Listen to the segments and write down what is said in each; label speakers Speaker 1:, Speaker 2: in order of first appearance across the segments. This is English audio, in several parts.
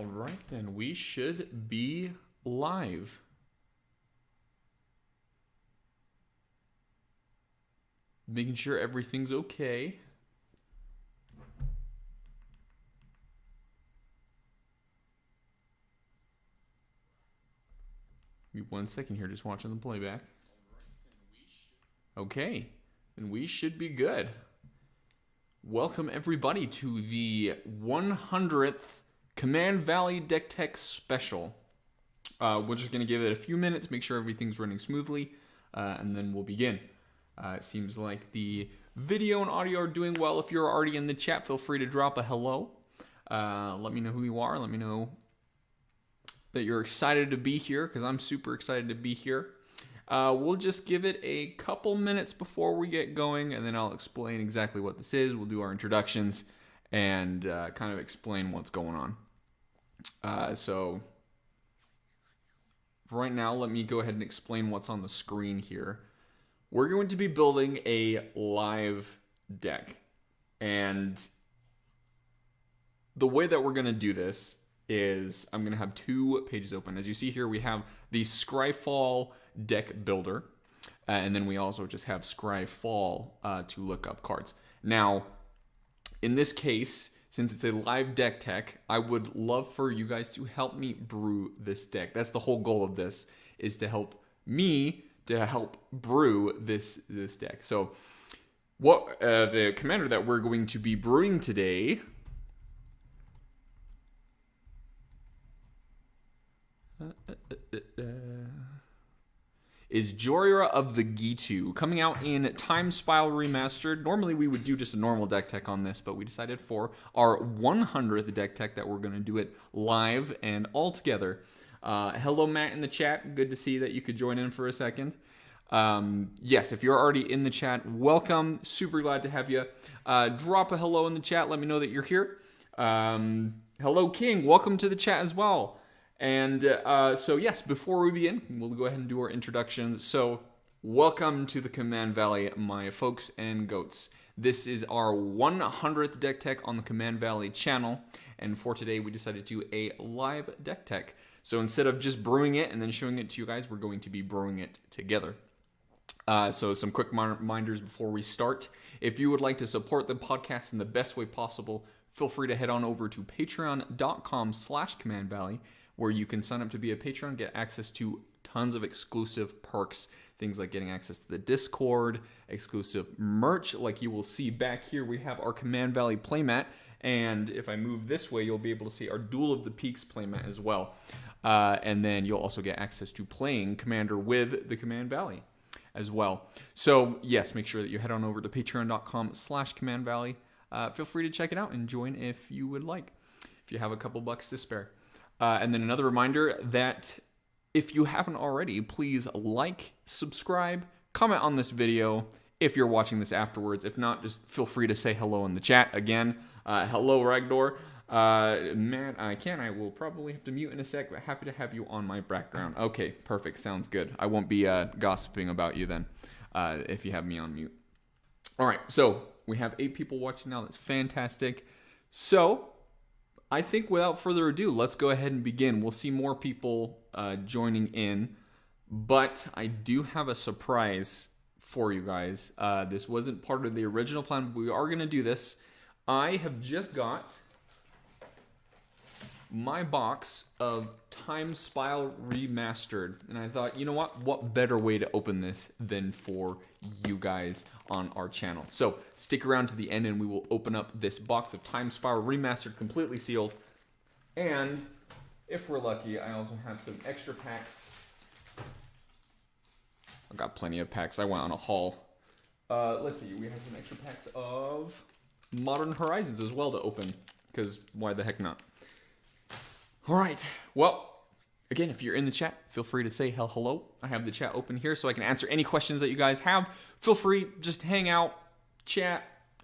Speaker 1: All right, then we should be live. Making sure everything's okay. Give me 1 second here, just watching the playback. Okay, then we should be good. Welcome everybody to the 100th Command Valley Deck Tech Special. We're just going to give it a few minutes, make sure everything's running smoothly, and then we'll begin. It seems like the video and audio are doing well. If you're already in the chat, feel free to drop a hello. Let me know who you are. Let me know that you're excited to be here, because I'm super excited to be here. We'll just give it a couple minutes before we get going, and then I'll explain exactly what this is. We'll do our introductions and kind of explain what's going on. So right now, let me go ahead and explain what's on the screen here. We're going to be building a live deck, and the way that we're going to do this is I'm going to have 2 pages open. As you see here, we have the Scryfall deck builder, and then we also just have Scryfall to look up cards. Now, in this case, since it's a live deck tech, I would love for you guys to help me brew this deck. That's the whole goal of this, is to help me to help brew this deck. So what the commander that we're going to be brewing today is JHOIRA of the Gitu, coming out in Time Spiral Remastered. Normally we would do just a normal deck tech on this, but we decided for our 100th deck tech that we're going to do it live and all together. Hello Matt in the chat, good to see that you could join in for a second. Yes, if you're already in the chat, welcome, super glad to have you. Drop a hello in the chat, let me know that you're here. Hello King, welcome to the chat as well. And so yes, before we begin, we'll go ahead and do our introductions. So welcome to the Command Valley, my folks and goats. This is our 100th deck tech on the Command Valley channel. And for today, we decided to do a live deck tech. So instead of just brewing it and then showing it to you guys, we're going to be brewing it together. So some quick reminders before we start. If you would like to support the podcast in the best way possible, feel free to head on over to patreon.com/CommandValley, where you can sign up to be a patron, get access to tons of exclusive perks, things like getting access to the Discord, exclusive merch, like you will see back here. We have our Command Valley playmat, and if I move this way, you'll be able to see our Duel of the Peaks playmat as well. And then you'll also get access to playing Commander with the Command Valley as well. So yes, make sure that you head on over to patreon.com/CommandValley. Feel free to check it out and join if you would like, if you have a couple bucks to spare. And then another reminder that if you haven't already, please like, subscribe, comment on this video if you're watching this afterwards. If not, just feel free to say hello in the chat again. Hello, Ragdor. Matt, I will probably have to mute in a sec, but happy to have you on my background. Okay, perfect. Sounds good. I won't be gossiping about you then if you have me on mute. All right, so we have 8 people watching now. That's fantastic. So I think without further ado, let's go ahead and begin. We'll see more people joining in, but I do have a surprise for you guys. This wasn't part of the original plan, but we are going to do this. I have just got my box of Time Spiral Remastered, and I thought, you know what better way to open this than for you guys on our channel. So stick around to the end and we will open up this box of Time Spiral Remastered, completely sealed. And if we're lucky, I also have some extra packs. I've got plenty of packs. I went on a haul. Let's see, we have some extra packs of Modern Horizons as well to open, because why the heck not? All right, well, again, if you're in the chat, feel free to say hello. I have the chat open here so I can answer any questions that you guys have. Feel free, just hang out, chat,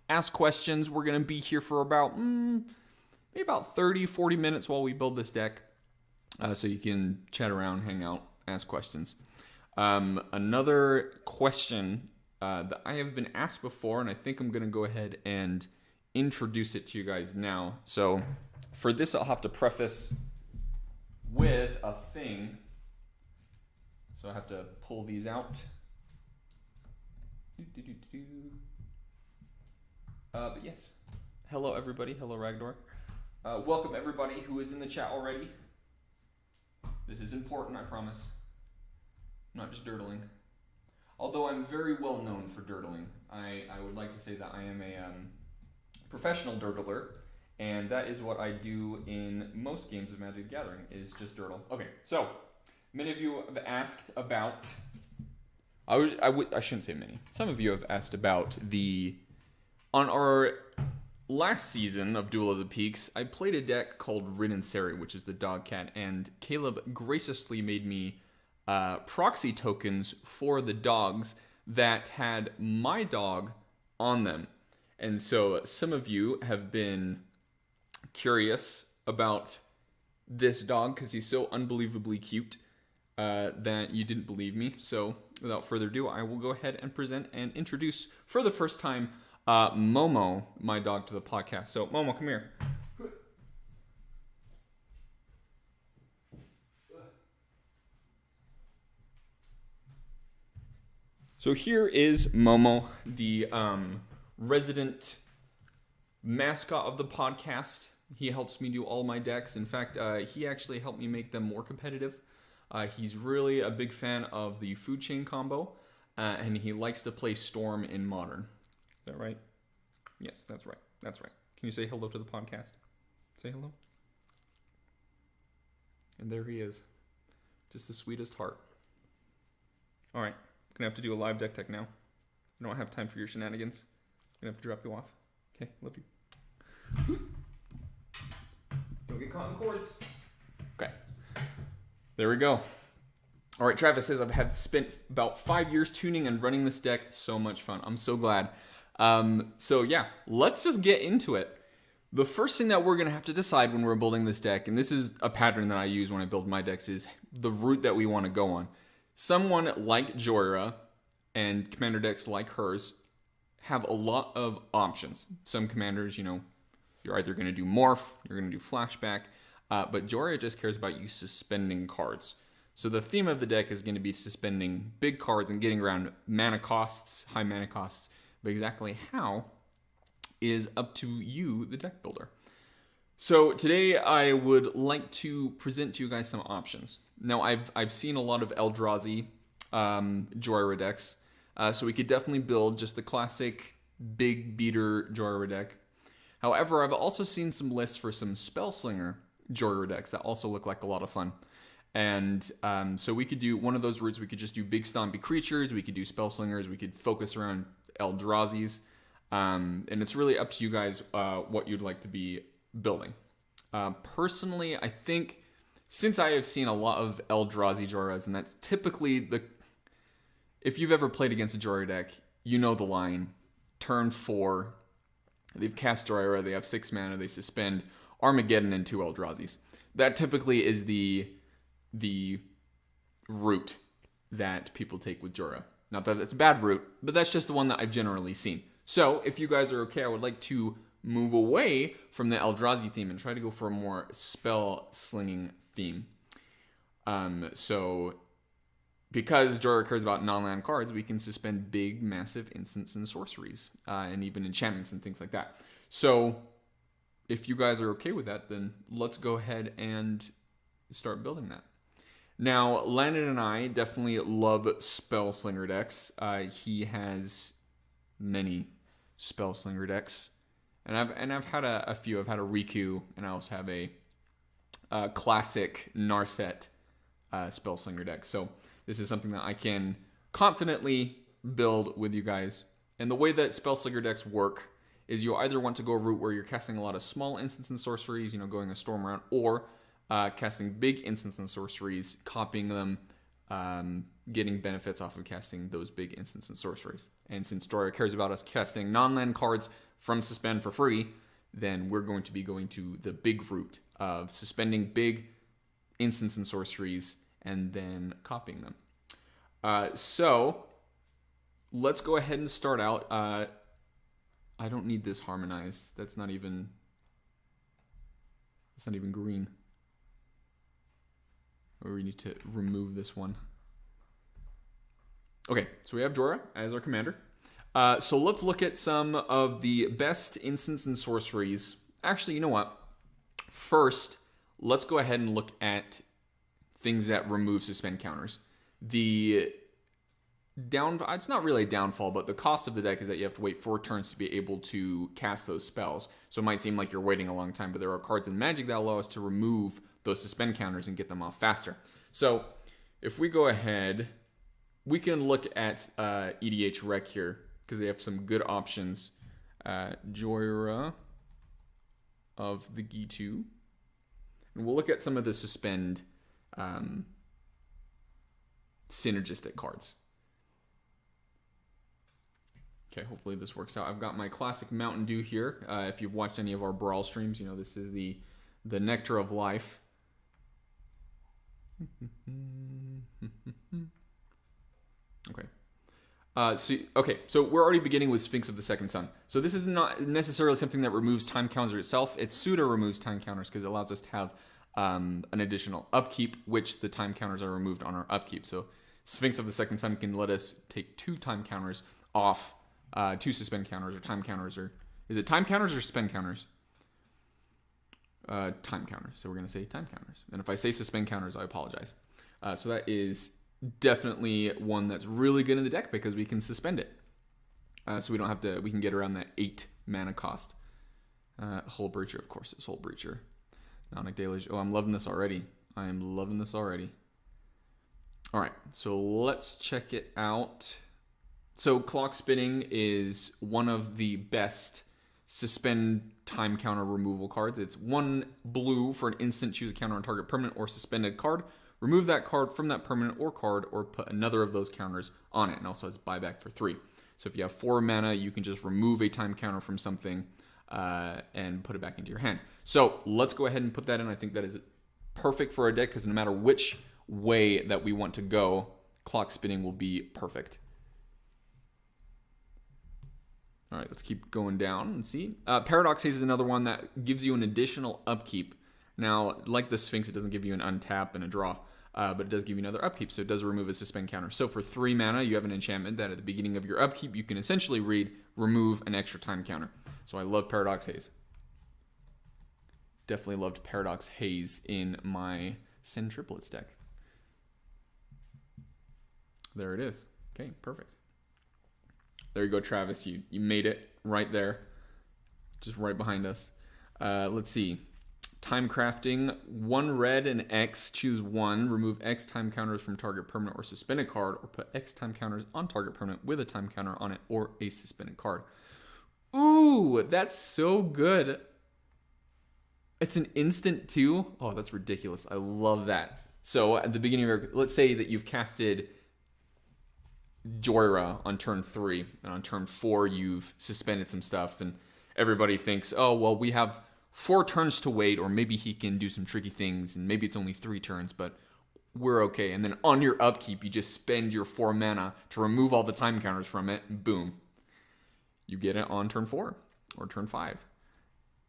Speaker 1: ask questions. We're going to be here for about, maybe about 30, 40 minutes while we build this deck. So you can chat around, hang out, ask questions. Another question that I have been asked before, and I think I'm going to go ahead and introduce it to you guys now. So for this, I'll have to preface with a thing. So I have to pull these out. But yes. Hello, everybody. Hello, Ragnar. Welcome, everybody who is in the chat already. This is important, I promise. I'm not just dirtling. Although I'm very well known for dirtling. I would like to say that I am a professional dirtler, and that is what I do in most games of Magic the Gathering, is just dirtle. Okay, so many of you have asked about. I shouldn't say many. Some of you have asked about on our last season of Duel of the Peaks, I played a deck called Rin and Seri, which is the dog cat, and Caleb graciously made me proxy tokens for the dogs that had my dog on them. And so some of you have been curious about this dog because he's so unbelievably cute that you didn't believe me. So without further ado, I will go ahead and present and introduce for the first time Momo, my dog, to the podcast. So Momo, come here. So here is Momo, the resident mascot of the podcast. He helps me do all my decks. In fact, he actually helped me make them more competitive. He's really a big fan of the food chain combo, and he likes to play Storm in Modern. Is that right? Yes, that's right. That's right. Can you say hello to the podcast? Say hello. And there he is. Just the sweetest heart. All right. I'm going to have to do a live deck tech now. I don't have time for your shenanigans. I'm going to have to drop you off. Okay, love you. Don't get caught in cords. Okay. There we go. All right, Travis says, I've spent about 5 years tuning and running this deck. So much fun. I'm so glad. So yeah, let's just get into it. The first thing that we're going to have to decide when we're building this deck, and this is a pattern that I use when I build my decks, is the route that we want to go on. Someone like JHOIRA and commander decks like hers have a lot of options. Some commanders, you're either going to do Morph, you're going to do Flashback, but JHOIRA just cares about you suspending cards. So the theme of the deck is going to be suspending big cards and getting around mana costs, high mana costs, but exactly how is up to you, the deck builder. So today I would like to present to you guys some options. Now I've seen a lot of Eldrazi JHOIRA decks, so we could definitely build just the classic big beater JHOIRA deck. However, I've also seen some lists for some Spellslinger JHOIRA decks that also look like a lot of fun. And so we could do one of those routes. We could just do big stompy creatures. We could do Spellslingers. We could focus around Eldrazi's. And it's really up to you guys what you'd like to be building. Personally, I think since I have seen a lot of Eldrazi JHOIRAs, and that's typically if you've ever played against a JHOIRA deck, you know the line. Turn 4, they've cast JHOIRA, they have 6 mana, they suspend Armageddon and 2 Eldrazi's. That typically is the route that people take with JHOIRA. Not that it's a bad route, but that's just the one that I've generally seen. So if you guys are okay, I would like to move away from the Eldrazi theme and try to go for a more spell slinging theme. So because JHOIRA cares about non-land cards, we can suspend big, massive instants and sorceries, and even enchantments and things like that. So if you guys are okay with that, then let's go ahead and start building that. Now, Landon and I definitely love Spellslinger decks. He has many Spellslinger decks, and I've had a few. I've had a Riku, and I also have a classic Narset Spellslinger deck. So this is something that I can confidently build with you guys. And the way that Spellslinger decks work is you either want to go a route where you're casting a lot of small instants and sorceries, going a storm route, or casting big instants and sorceries, copying them, getting benefits off of casting those big instants and sorceries. And since JHOIRA cares about us casting non-land cards from Suspend for free, then we're going to be going to the big route of suspending big instants and sorceries and then copying them. So let's go ahead and start out. I don't need this harmonized. That's not even green. Or we need to remove this one. Okay, so we have JHOIRA as our commander. So let's look at some of the best instants and sorceries. Actually, you know what? First, let's go ahead and look at things that remove suspend counters. It's not really a downfall, but the cost of the deck is that you have to wait 4 turns to be able to cast those spells. So it might seem like you're waiting a long time, but there are cards in Magic that allow us to remove those suspend counters and get them off faster. So if we go ahead, we can look at EDH Rec here because they have some good options. JHOIRA of the G2. And we'll look at some of the suspend synergistic cards. Okay, hopefully this works out. I've got my classic Mountain Dew here. If you've watched any of our Brawl streams, you know this is the nectar of life. Okay. So we're already beginning with Sphinx of the Second Sun. So this is not necessarily something that removes time counters itself. It pseudo removes time counters because it allows us to have an additional upkeep, which the time counters are removed on our upkeep. So Sphinx of the Second Sun can let us take 2 time counters off, 2 suspend counters or time counters, or is it time counters or suspend counters? Time counters. So we're going to say time counters. And if I say suspend counters, I apologize. So that is definitely one that's really good in the deck because we can suspend it. So we don't have to, we can get around that 8 mana cost. Hull Breacher, of course, it's Hull Breacher. Nonic Deluge. Oh, I'm loving this already. I am loving this already. All right, so let's check it out. So Clock Spinning is one of the best suspend time counter removal cards. It's 1 blue for an instant. Choose a counter on target permanent or suspended card. Remove that card from that permanent or card, or put another of those counters on it. And also has buyback for 3. So if you have 4 mana, you can just remove a time counter from something and put it back into your hand. So let's go ahead and put that in. I think that is perfect for our deck because no matter which way that we want to go, Clock Spinning will be perfect. All right, let's keep going down and see. Paradox Haze is another one that gives you an additional upkeep. Now, like the Sphinx, it doesn't give you an untap and a draw, but it does give you another upkeep, so it does remove a suspend counter. So for 3 mana, you have an enchantment that at the beginning of your upkeep, you can essentially remove an extra time counter. So I love Paradox Haze. Definitely loved Paradox Haze in my Sin Triplets deck. There it is. Okay, perfect. There you go, Travis. You made it right there. Just right behind us. Let's see. Time Crafting. 1 red and X. Choose 1. Remove X time counters from target permanent or suspended card, or put X time counters on target permanent with a time counter on it or a suspended card. Ooh, that's so good. It's an instant too. Oh, that's ridiculous. I love that. So at the beginning of your, let's say that you've casted JHOIRA on turn 3, and on turn 4 you've suspended some stuff, and everybody thinks, oh well, we have 4 turns to wait, or maybe he can do some tricky things, and maybe it's only 3 turns, but we're okay. And then on your upkeep, you just spend your 4 mana to remove all the time counters from it, and boom, you get it on turn 4 or turn 5.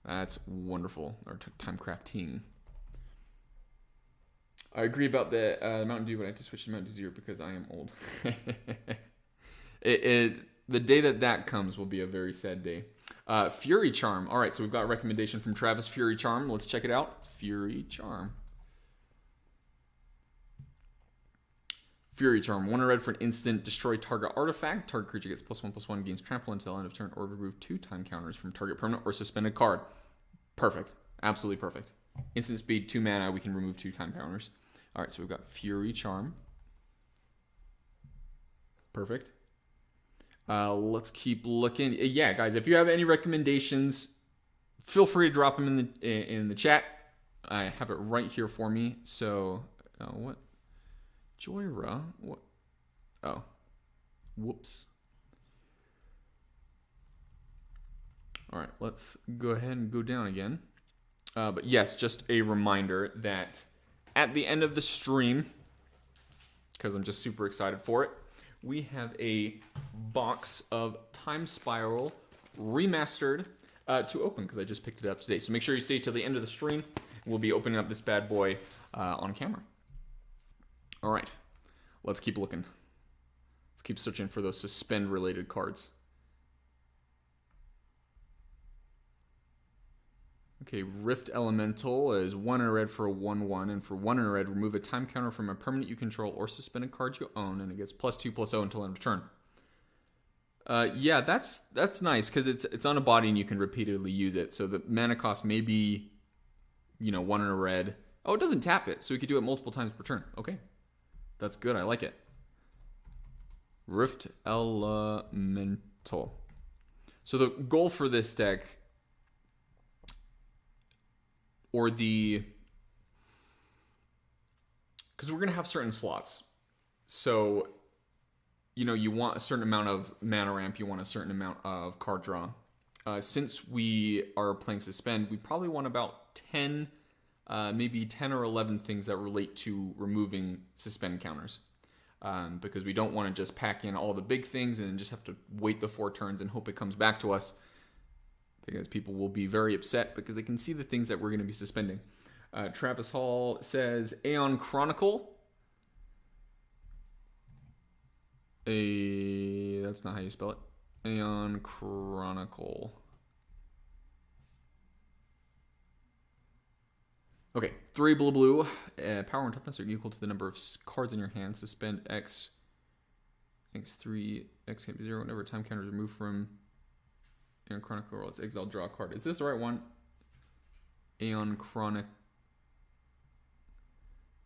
Speaker 1: That's wonderful. Or time crafting. I agree about the Mountain Dew, but I have to switch to Mountain Dew Zero because I am old. The day that comes will be a very sad day. Fury Charm. All right, so we've got a recommendation from Travis. Fury Charm. Let's check it out. Fury Charm. Fury Charm. 1 red for an instant. Destroy target artifact. Target creature gets +1/+1, gains trample until end of turn, or remove 2 time counters from target permanent or suspended card. Perfect. Absolutely perfect. Instant speed, 2 mana. We can remove 2 time counters. All right, so we've got Fury Charm. Perfect. Let's keep looking. Yeah, guys, if you have any recommendations, feel free to drop them in the chat. I have it right here for me. So, what? JHOIRA? What? Oh, whoops. All right, let's go ahead and go down again. But yes, just a reminder that at the end of the stream, because I'm just super excited for it, we have a box of Time Spiral Remastered to open, because I just picked it up today. So make sure you stay till the end of the stream. We'll be opening up this bad boy on camera. All right, let's keep looking. Let's keep searching for those suspend related cards. Okay, Rift Elemental is 1 in a red for a 1/1, and for 1 in a red, remove a time counter from a permanent you control or suspended card you own, and it gets +2/+0 until end of turn. Yeah, that's nice because it's on a body and you can repeatedly use it. So the mana cost may be, 1 in a red. Oh, it doesn't tap it, so we could do it multiple times per turn. Okay, that's good. I like it. Rift Elemental. So the goal for this deck, because we're gonna have certain slots, so you want a certain amount of mana ramp, you want a certain amount of card draw. Since we are playing Suspend, we probably want about 10, maybe 10 or 11 things that relate to removing Suspend counters. Because we don't want to just pack in all the big things and just have to wait the 4 turns and hope it comes back to us. Because people will be very upset because they can see the things that we're going to be suspending. Travis Hall says, Aeon Chronicle. That's not how you spell it. Aeon Chronicle. Okay, 3 blue. Power and toughness are equal to the number of cards in your hand. Suspend X. X3. X can't be 0 whenever time counter is removed from Aeon Chronicle. Let's exile, draw a card. Is this the right one? Aeon Chronic.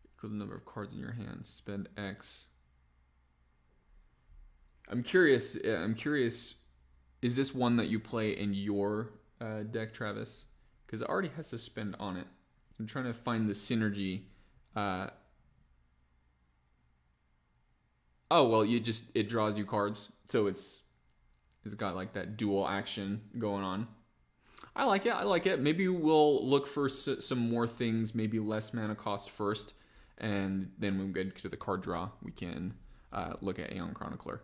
Speaker 1: Equal to the number of cards in your hand. Suspend X. I'm curious. Is this one that you play in your deck, Travis? Because it already has Suspend on it. I'm trying to find the synergy. Oh well, it draws you cards, so it's got like that dual action going on. I like it. Maybe we'll look for some more things, maybe less mana cost first, and then when we get to the card draw, we can look at Aeon Chronicler.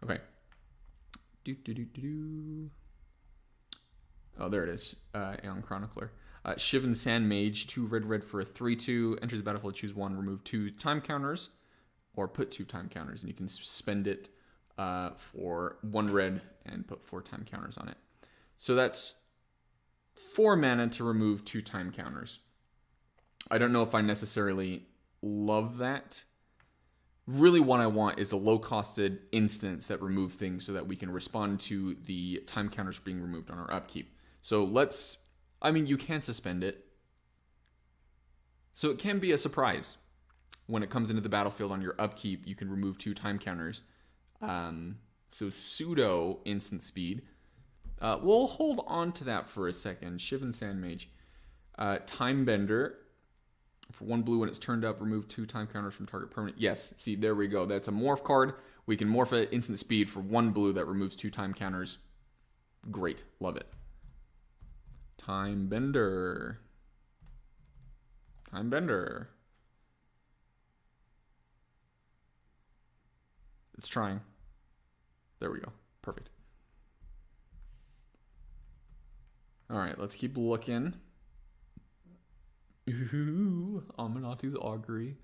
Speaker 1: Okay. Oh, there it is. Aeon Chronicler. Shivan Sand Mage, 2 red for a 3/2. Enters the battlefield, choose 1, remove 2 time counters, or put 2 time counters, and you can spend it for 1 red and put 4 time counters on it. So that's 4 mana to remove 2 time counters. I don't know if I necessarily love that. Really what I want is a low-costed instance that remove things so that we can respond to the time counters being removed on our upkeep. So you can suspend it. So it can be a surprise. When it comes into the battlefield on your upkeep, you can remove 2 time counters. So pseudo instant speed. We'll hold on to that for a second. Shivan Sand Mage. Time Bender. For 1 blue, when it's turned up, remove 2 time counters from target permanent. Yes, see, there we go. That's a morph card. We can morph it instant speed for 1 blue that removes 2 time counters. Great. Love it. Time Bender. It's trying. There we go. Perfect. All right, let's keep looking. Ooh, Aminatu's Augury.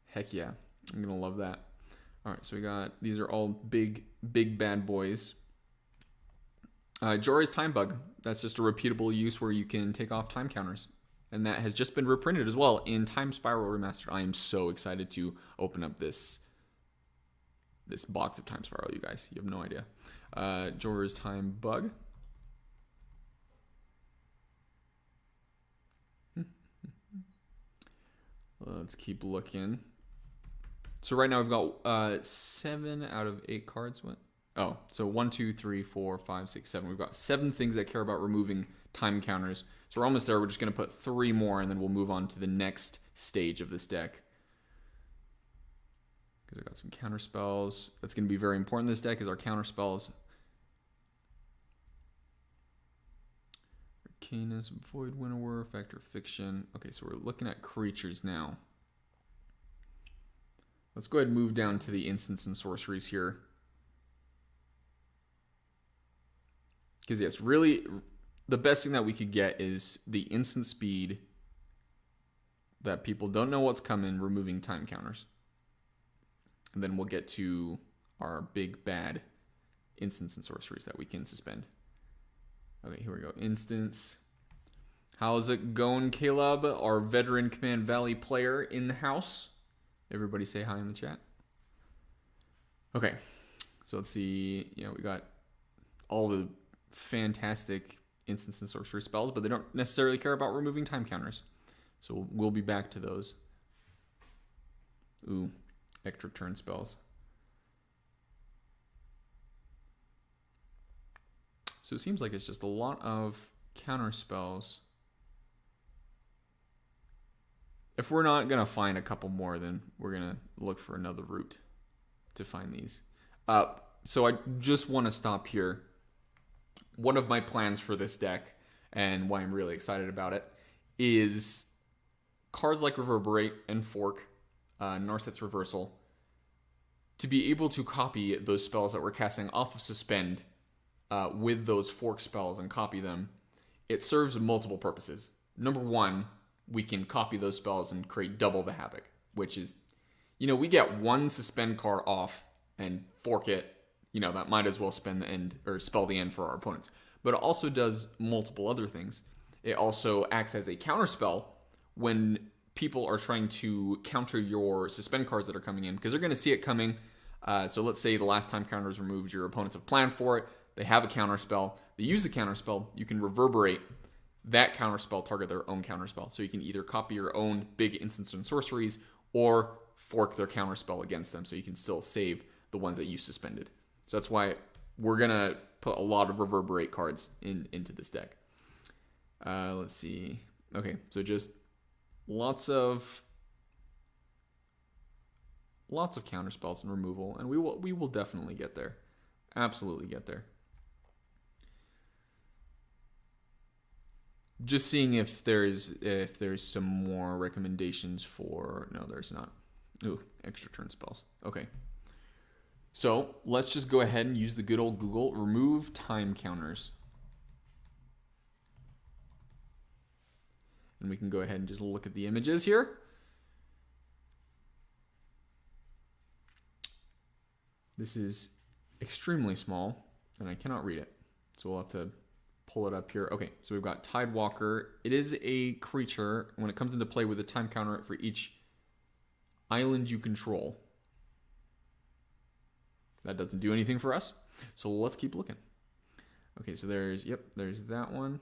Speaker 1: Heck yeah. I'm going to love that. All right, so these are all big bad boys. JHOIRA's Time Bug. That's just a repeatable use where you can take off time counters. And that has just been reprinted as well in Time Spiral Remastered. I am so excited to open up this box of Time Spiral, you guys. You have no idea. JHOIRA's Time Bug. Let's keep looking. So right now we've got 7 out of 8 cards. What? Oh, so 1, 2, 3, 4, 5, 6, 7. We've got 7 things that care about removing time counters. So we're almost there. We're just going to put 3 more, and then we'll move on to the next stage of this deck. Because I've got some counter spells. That's going to be very important in this deck, is our counter spells. Arcanus, Void Winnower, Factor Fiction. Okay, so we're looking at creatures now. Let's go ahead and move down to the instants and sorceries here. Because yes, really, the best thing that we could get is the instant speed that people don't know what's coming, removing time counters. And then we'll get to our big bad instants and sorceries that we can suspend. Okay, here we go. Instance. How's it going, Caleb? Our veteran Command Valley player in the house. Everybody say hi in the chat. Okay, so let's see. You know, we got all the fantastic instance and sorcery spells, but they don't necessarily care about removing time counters. So we'll be back to those. Ooh, extra turn spells. So it seems like it's just a lot of counter spells. If we're not going to find a couple more, then we're going to look for another route to find these. So I just want to stop here. One of my plans for this deck, and why I'm really excited about it, is cards like Reverberate and Fork, Narset's Reversal, to be able to copy those spells that we're casting off of Suspend with those Fork spells and copy them. It serves multiple purposes. Number one, we can copy those spells and create double the havoc, which is, you know, we get one Suspend card off and fork it. You know, that might as well spend the end or spell the end for our opponents. But it also does multiple other things. It also acts as a counter spell when people are trying to counter your Suspend cards that are coming in, because they're going to see it coming. So let's say the last time counter is removed, your opponents have planned for it. They have a counter spell. They use the counter spell. You can reverberate that counter spell, target their own counter spell. So you can either copy your own big instants and sorceries or fork their counter spell against them, so you can still save the ones that you suspended. So that's why we're going to put a lot of reverberate cards into this deck. Let's see. Okay, so just lots of counter spells and removal, and we will definitely get there. Absolutely get there. Just seeing if there's some more recommendations for... No, there's not. Ooh, extra turn spells. Okay. So let's just go ahead and use the good old Google. Remove time counters. And we can go ahead and just look at the images here. This is extremely small, and I cannot read it. So we'll have to pull it up here. Okay, so we've got Tidewalker. It is a creature. When it comes into play with a time counter for each island you control. That doesn't do anything for us. So let's keep looking. Okay, so there's that one.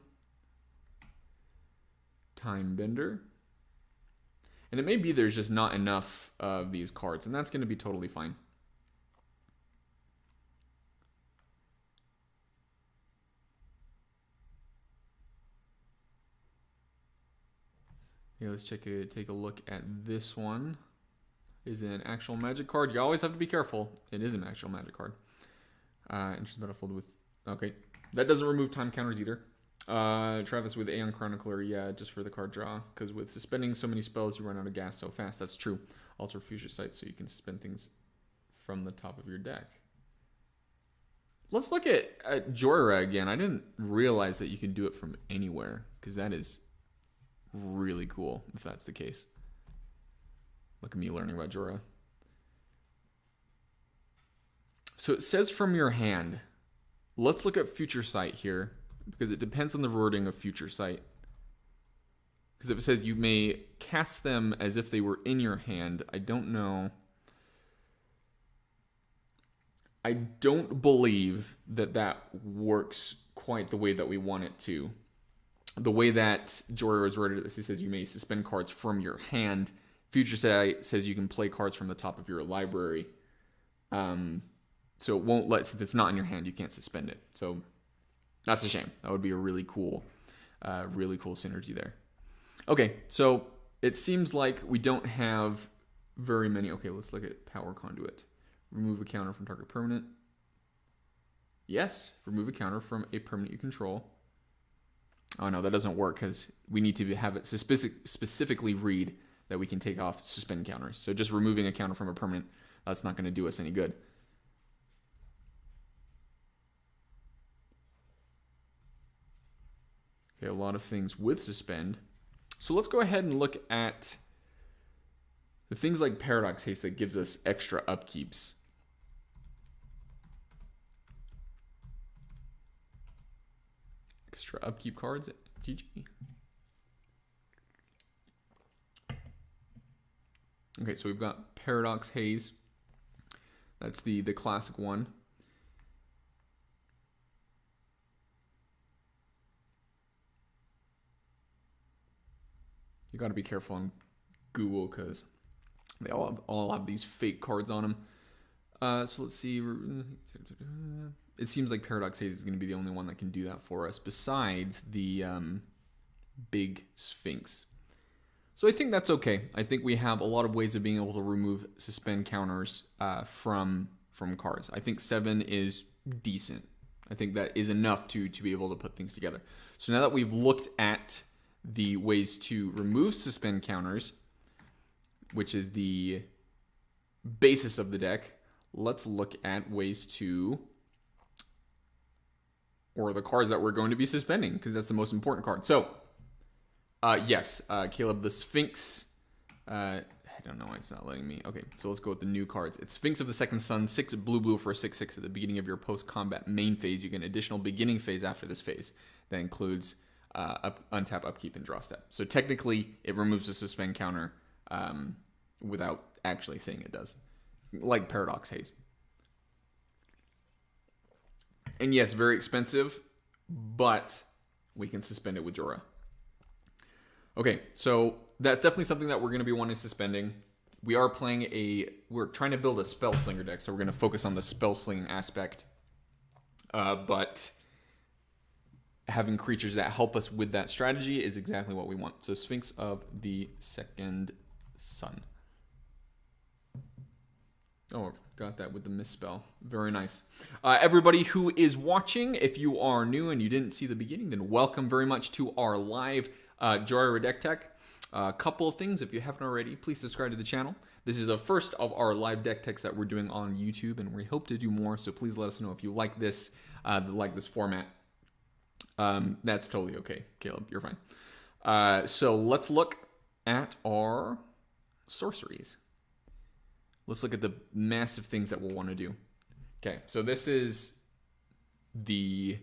Speaker 1: Time Bender. And it may be there's just not enough of these cards, and that's going to be totally fine. Okay, let's take a look at this one. Is it an actual magic card? You always have to be careful. It is an actual magic card. Ancient Battlefield with... Okay. That doesn't remove time counters either. Travis with Aeon Chronicler. Yeah, just for the card draw. Because with suspending so many spells, you run out of gas so fast. That's true. Alter Future Sight so you can suspend things from the top of your deck. Let's look at JHOIRA again. I didn't realize that you can do it from anywhere. Because that is really cool if that's the case. Look at me learning about JHOIRA. So it says from your hand. Let's look at Future Sight here, because it depends on the wording of Future Sight. Because if it says you may cast them as if they were in your hand, I don't know. I don't believe that works quite the way that we want it to. The way that JHOIRA is worded, it says you may suspend cards from your hand. Future Sight says you can play cards from the top of your library. So it won't let, since it's not in your hand, you can't suspend it. So that's a shame. That would be a really cool synergy there. Okay, so it seems like we don't have very many. Okay, let's look at Power Conduit. Remove a counter from target permanent. Yes, remove a counter from a permanent you control. Oh no, that doesn't work because we need to have it specifically read that we can take off suspend counters. So just removing a counter from a permanent, that's not going to do us any good. Okay, a lot of things with suspend. So let's go ahead and look at things like Paradox Haste that gives us extra upkeeps. Extra upkeep cards. GG. Okay, so we've got Paradox Haze. That's the classic one. You got to be careful on Google because they all have these fake cards on them. So let's see. It seems like Paradox Haze is going to be the only one that can do that for us besides the Big Sphinx. So I think that's okay. I think we have a lot of ways of being able to remove suspend counters from cards. I think 7 is decent. I think that is enough to be able to put things together. So now that we've looked at the ways to remove suspend counters, which is the basis of the deck, let's look at ways to, or the cards that we're going to be suspending, because that's the most important card. So, yes, Caleb, the Sphinx, I don't know why it's not letting me. Okay, so let's go with the new cards. It's Sphinx of the Second Sun, 6 blue for a 6/6 at the beginning of your post-combat main phase. You get an additional beginning phase after this phase. That includes untap, upkeep, and draw step. So technically, it removes the suspend counter without actually saying it does. Like Paradox Haze. And yes, very expensive, but we can suspend it with JHOIRA. Okay, so that's definitely something that we're going to be wanting suspending. We're trying to build a spell slinger deck, so we're going to focus on the spell slinging aspect. But having creatures that help us with that strategy is exactly what we want. So Sphinx of the Second Sun. Oh, got that with the misspell. Very nice. Everybody who is watching, if you are new and you didn't see the beginning, then welcome very much to our live JHOIRA Deck Tech. A couple of things, if you haven't already, please subscribe to the channel. This is the first of our live deck techs that we're doing on YouTube, and we hope to do more, so please let us know if you like this format. That's totally okay, Caleb. You're fine. So let's look at our sorceries. Let's look at the massive things that we'll want to do. Okay, so this is the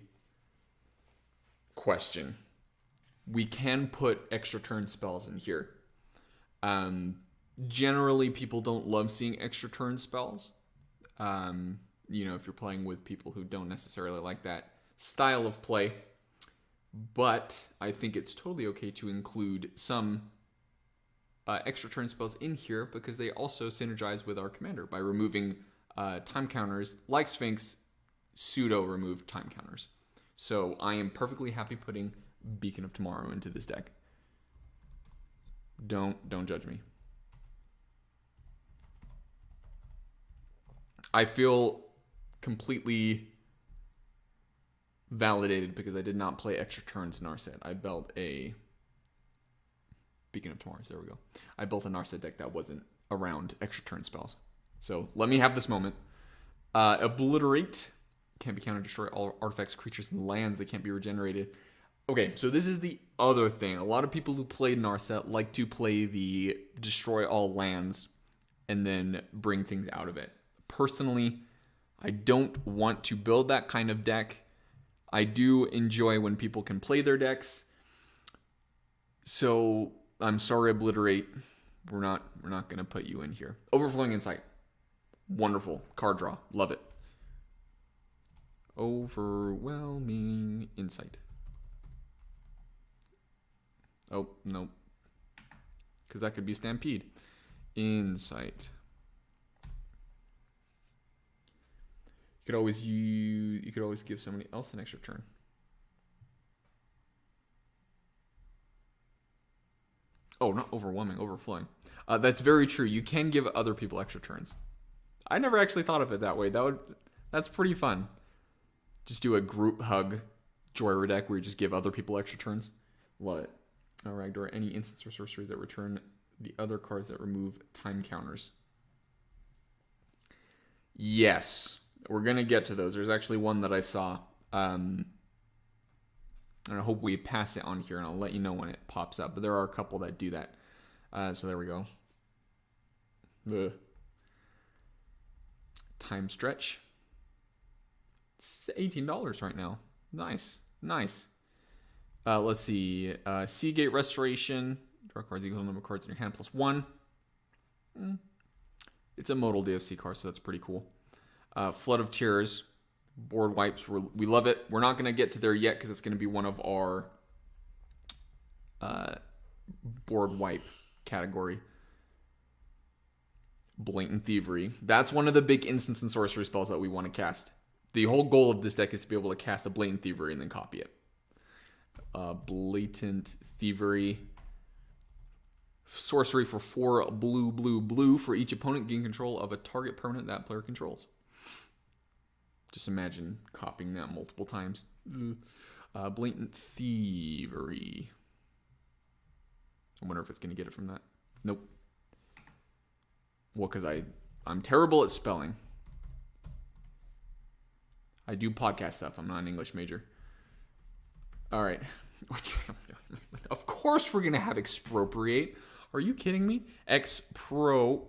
Speaker 1: question. We can put extra turn spells in here. Generally, people don't love seeing extra turn spells. You know, if you're playing with people who don't necessarily like that style of play. But I think it's totally okay to include some extra turn spells in here because they also synergize with our commander by removing time counters like Sphinx, pseudo remove time counters. So I am perfectly happy putting Beacon of Tomorrow into this deck. Don't judge me. I feel completely validated because I did not play extra turns in Narset. I built a Beacon of Tomorrow. There we go. I built a Narset deck that wasn't around extra turn spells. So let me have this moment. Obliterate. Can't be countered. Destroy all artifacts, creatures, and lands that can't be regenerated. Okay, so this is the other thing. A lot of people who played Narset like to play the destroy all lands and then bring things out of it. Personally, I don't want to build that kind of deck. I do enjoy when people can play their decks. So I'm sorry, Obliterate. We're not going to put you in here. Overflowing Insight. Wonderful. Card draw. Love it. Overwhelming Insight. Oh, no. Because that could be Stampede. Insight. You could always give somebody else an extra turn. Oh, not overwhelming, overflowing. That's very true. You can give other people extra turns. I never actually thought of it that way. That's pretty fun. Just do a group hug JHOIRA deck where you just give other people extra turns. Love it. Ragdoor, any instants or sorceries that return the other cards that remove time counters. Yes. We're going to get to those. There's actually one that I saw. And I hope we pass it on here, and I'll let you know when it pops up. But there are a couple that do that. So there we go. Ugh. Time Stretch. It's $18 right now. Nice. Let's see. Seagate Restoration. Draw cards equal to the number of cards in your hand plus 1. It's a modal DFC card, so that's pretty cool. Flood of Tears. Board wipes. We love it. We're not going to get to there yet because it's going to be one of our board wipe category. Blatant Thievery. That's one of the big instants and sorcery spells that we want to cast. The whole goal of this deck is to be able to cast a Blatant Thievery and then copy it. Blatant Thievery. Sorcery for 4 blue. For each opponent, gain control of a target permanent that player controls. Just imagine copying that multiple times. Blatant Thievery. I wonder if it's going to get it from that. Nope. Well, because I'm terrible at spelling. I do podcast stuff. I'm not an English major. All right. Of course we're going to have Expropriate. Are you kidding me? Expropriate.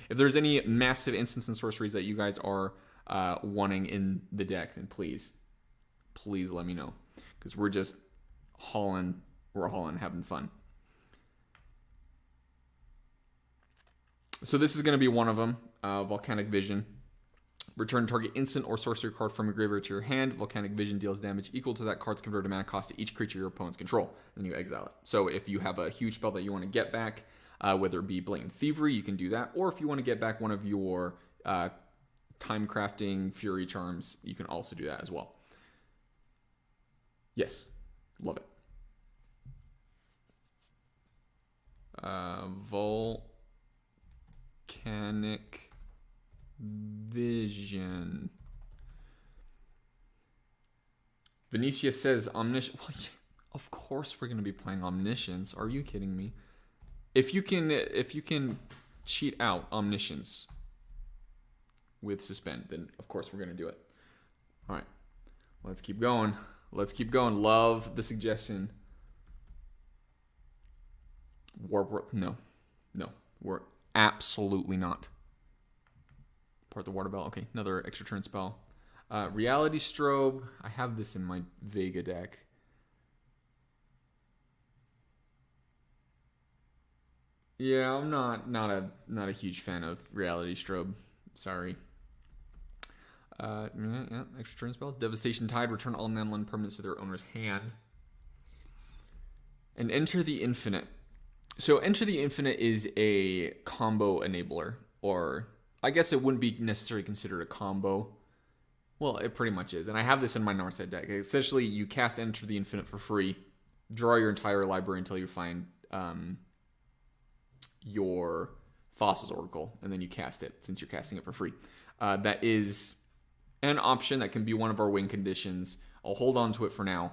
Speaker 1: If there's any massive instants and sorceries that you guys are wanting in the deck, then please let me know. Because we're just hauling, having fun. So this is going to be one of them. Volcanic Vision. Return target instant or sorcery card from your graveyard to your hand. Volcanic Vision deals damage equal to that card's converted mana cost to each creature your opponents control. Then you exile it. So if you have a huge spell that you want to get back, whether it be Blatant Thievery, you can do that. Or if you want to get back one of your Time Crafting Fury Charms, you can also do that as well. Yes. Love it. Volcanic Vision. Venetia says Omniscience. Well, yeah, of course we're going to be playing Omniscience. Are you kidding me? If you can cheat out Omniscience with Suspend, then of course we're going to do it. All right. Let's keep going. Love the suggestion. Warp. No. We're absolutely not. Part the Water Bell. Okay, another extra turn spell. Reality Strobe. I have this in my Vega deck. Yeah, I'm not a huge fan of Reality Strobe. Sorry. Extra turn spells. Devastation Tide. Return all non-land permanents to their owner's hand. And Enter the Infinite. So Enter the Infinite is a combo enabler, or I guess it wouldn't be necessarily considered a combo. Well, it pretty much is. And I have this in my Narset deck. Essentially, you cast Enter the Infinite for free, draw your entire library until you find your Thassa's Oracle, and then you cast it, since you're casting it for free. That is an option that can be one of our win conditions. I'll hold on to it for now.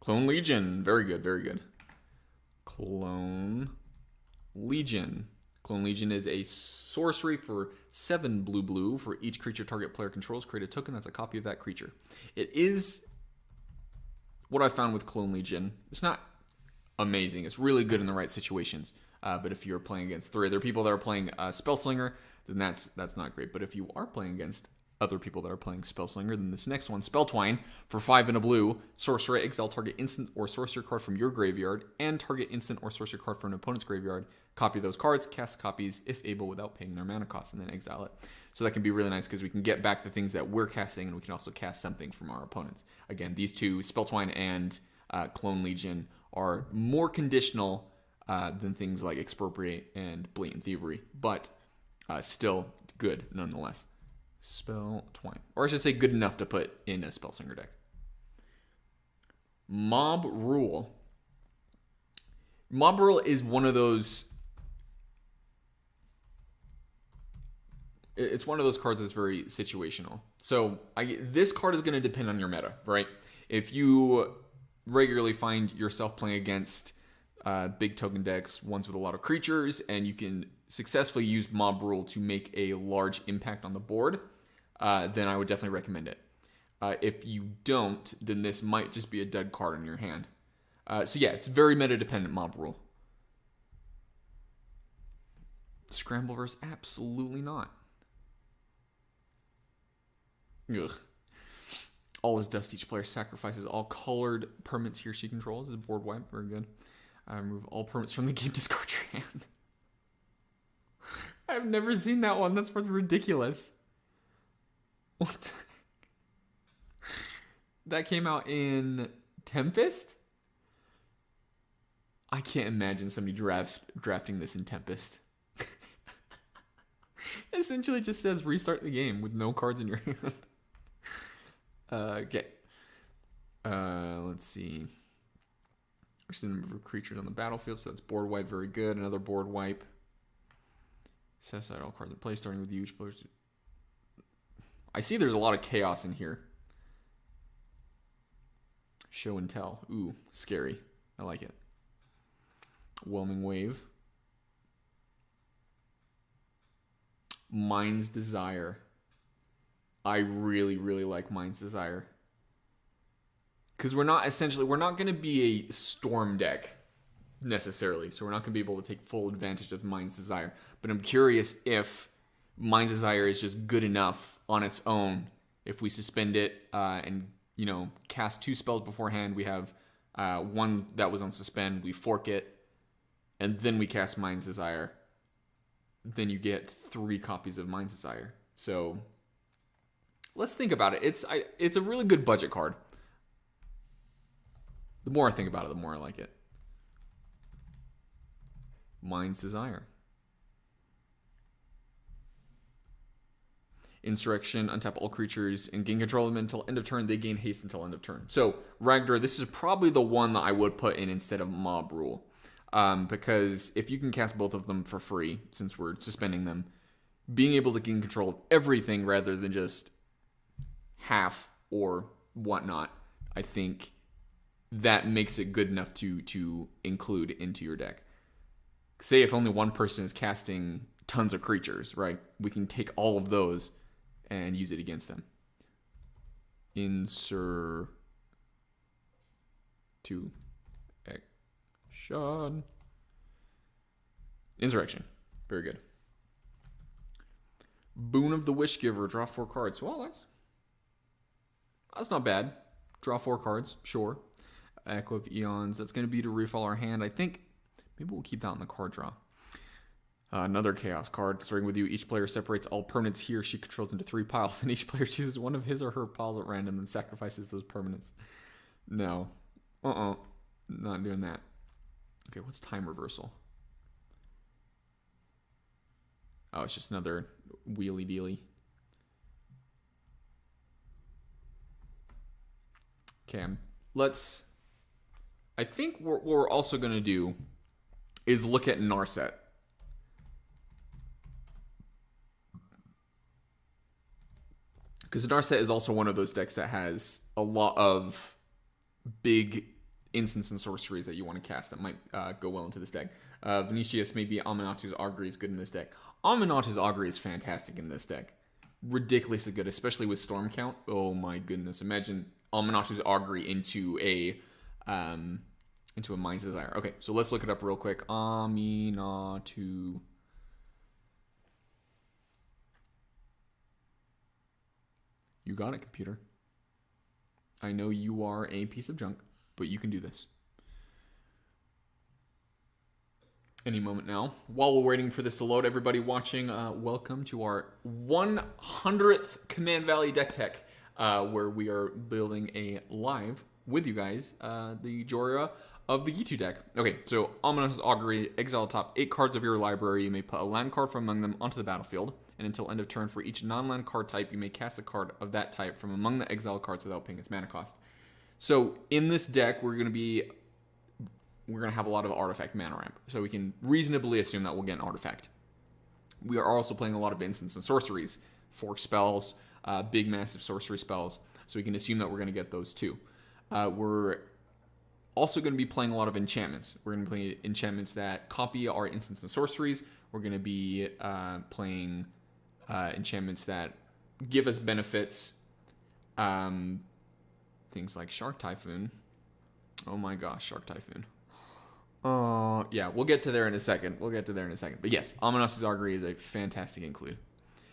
Speaker 1: Clone Legion. Very good. Clone Legion. Clone Legion is a sorcery for 7 blue. For each creature target player controls, create a token that's a copy of that creature. It is what I found with Clone Legion. It's not amazing. It's really good in the right situations. But if you're playing against 3 other people that are playing Spellslinger, then that's not great. But if you are playing against other people that are playing Spellslinger, then this next one, Spelltwine, for 5 and a blue, sorcerer, exile target instant or sorcerer card from your graveyard, and target instant or sorcerer card from an opponent's graveyard. Copy those cards, cast copies if able without paying their mana cost, and then exile it. So that can be really nice because we can get back the things that we're casting, and we can also cast something from our opponents. Again, these two, Spelltwine and Clone Legion, are more conditional than things like Expropriate and Blatant Thievery, but still good nonetheless. Spelltwine. Or I should say good enough to put in a Spellslinger deck. Mob Rule. Mob Rule is one of those... It's one of those cards that's very situational. So this card is going to depend on your meta, right? If you regularly find yourself playing against big token decks, ones with a lot of creatures, and you can successfully use Mob Rule to make a large impact on the board, then I would definitely recommend it. If you don't, then this might just be a dud card in your hand. So yeah, it's very meta dependent, Mob Rule. Scrambleverse, absolutely not. Ugh. All is dust. Each player sacrifices all colored permanents he or she controls. Is a board wipe. Very good. Remove all permanents from the game. Discard your hand. I've never seen that one. That's ridiculous. What the heck? That came out in Tempest? I can't imagine somebody drafting this in Tempest. Essentially just says restart the game with no cards in your hand. Okay. Let's see. There's the number of creatures on the battlefield, so that's board wipe. Very good. Another board wipe. Set aside all cards in play, starting with you. Each player. I see there's a lot of chaos in here. Show and tell. Ooh, scary. I like it. Whelming Wave. Mind's Desire. I really, really like Mind's Desire. Because we're not going to be a Storm deck necessarily. So we're not going to be able to take full advantage of Mind's Desire. But I'm curious if Mind's Desire is just good enough on its own. If we suspend it and, cast 2 spells beforehand, we have one that was on suspend, we fork it, and then we cast Mind's Desire. Then you get 3 copies of Mind's Desire. So let's think about it. It's a really good budget card. The more I think about it, the more I like it. Mind's Desire. Insurrection, untap all creatures and gain control of them until end of turn. They gain haste until end of turn. So Ragnar, this is probably the one that I would put in instead of Mob Rule. Because if you can cast both of them for free, since we're suspending them, being able to gain control of everything rather than just half or whatnot, I think that makes it good enough to include into your deck. Say if only one person is casting tons of creatures, right? We can take all of those and use it against them. Insur to action. Insurrection. Very good. Boon of the Wishgiver. Draw 4 cards. Well, that's not bad. Draw 4 cards. Sure. Echo of Eons. That's going to be to refill our hand. I think maybe we'll keep that on the card draw. Another Chaos card. Starting with you, each player separates all permanents he or she controls into 3 piles, and each player chooses one of his or her piles at random and sacrifices those permanents. No. Not doing that. Okay, what's Time Reversal? Oh, it's just another wheelie dealy. Okay, I think what we're also going to do is look at Narset. Because Narset is also one of those decks that has a lot of big instants and sorceries that you want to cast that might go well into this deck. Vinicius, maybe Aminatu's Augury is good in this deck. Aminatu's Augury is fantastic in this deck. Ridiculously good, especially with Storm Count. Oh my goodness. Imagine Aminatu's Augury into a Mind's Desire. Okay, so let's look it up real quick. Aminatu. You got it, computer. I know you are a piece of junk, but you can do this. Any moment now. While we're waiting for this to load, everybody watching, welcome to our 100th Command Valley Deck Tech, where we are building a live with you guys, the JHOIRA of the Gitu deck. Okay, so Ominous Augury, exile top 8 cards of your library. You may put a land card from among them onto the battlefield, and until end of turn for each non-land card type, you may cast a card of that type from among the exile cards without paying its mana cost. So in this deck, we're going to have a lot of artifact mana ramp, so we can reasonably assume that we'll get an artifact. We are also playing a lot of instants and sorceries, fork spells, big massive sorcery spells, so we can assume that we're going to get those too. We're also going to be playing a lot of enchantments. We're going to play enchantments that copy our instants and sorceries. We're going to be playing enchantments that give us benefits. Things like Shark Typhoon. Oh my gosh, Shark Typhoon. Yeah, we'll get to there in a second. But yes, Amanati's Augury is a fantastic include.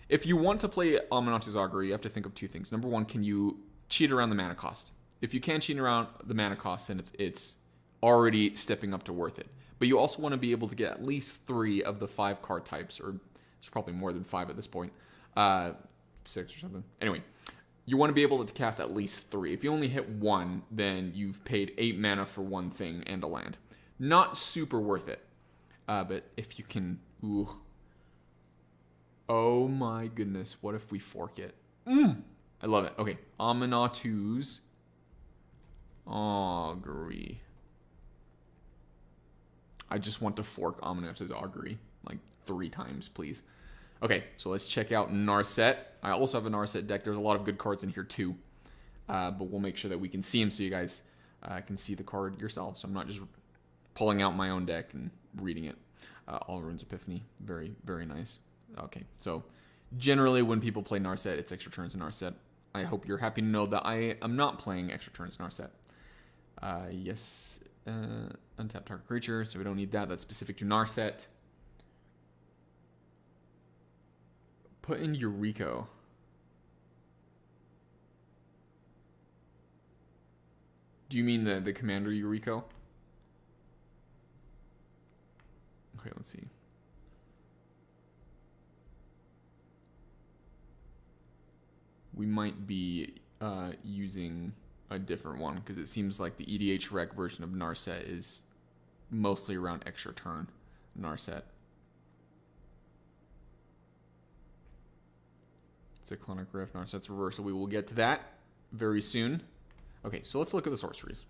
Speaker 1: If you want to play Amanati's Augury, you have to think of two things. Number one, can you cheat around the mana cost? If you can cheat around the mana cost, then it's already stepping up to worth it. But you also want to be able to get at least 3 of the 5 card types, or there's probably more than 5 at this point. 6 or something. Anyway, you want to be able to cast at least 3. If you only hit 1, then you've paid 8 mana for 1 thing and a land. Not super worth it. But if you can... Ooh. Oh my goodness. What if we fork it? I love it. Okay. Amanati's Augury. I just want to fork Amanati's Augury like 3 times, please. Okay, so let's check out Narset. I also have a Narset deck. There's a lot of good cards in here too. But we'll make sure that we can see them so you guys can see the card yourselves. So I'm not just pulling out my own deck and reading it. All Runes Epiphany. Very, very nice. Okay, so generally when people play Narset, it's extra turns in Narset. I hope you're happy to know that I am not playing extra turns in Narset. Yes, untap target creature, so we don't need that. That's specific to Narset. Put in Eureka. Do you mean the commander Eureka? Okay, let's see. We might be using a different one because it seems like the EDH rec version of Narset is mostly around extra turn Narset. Cyclonic Rift, Narset's Reversal. We will get to that very soon. Okay, so let's look at the sorceries.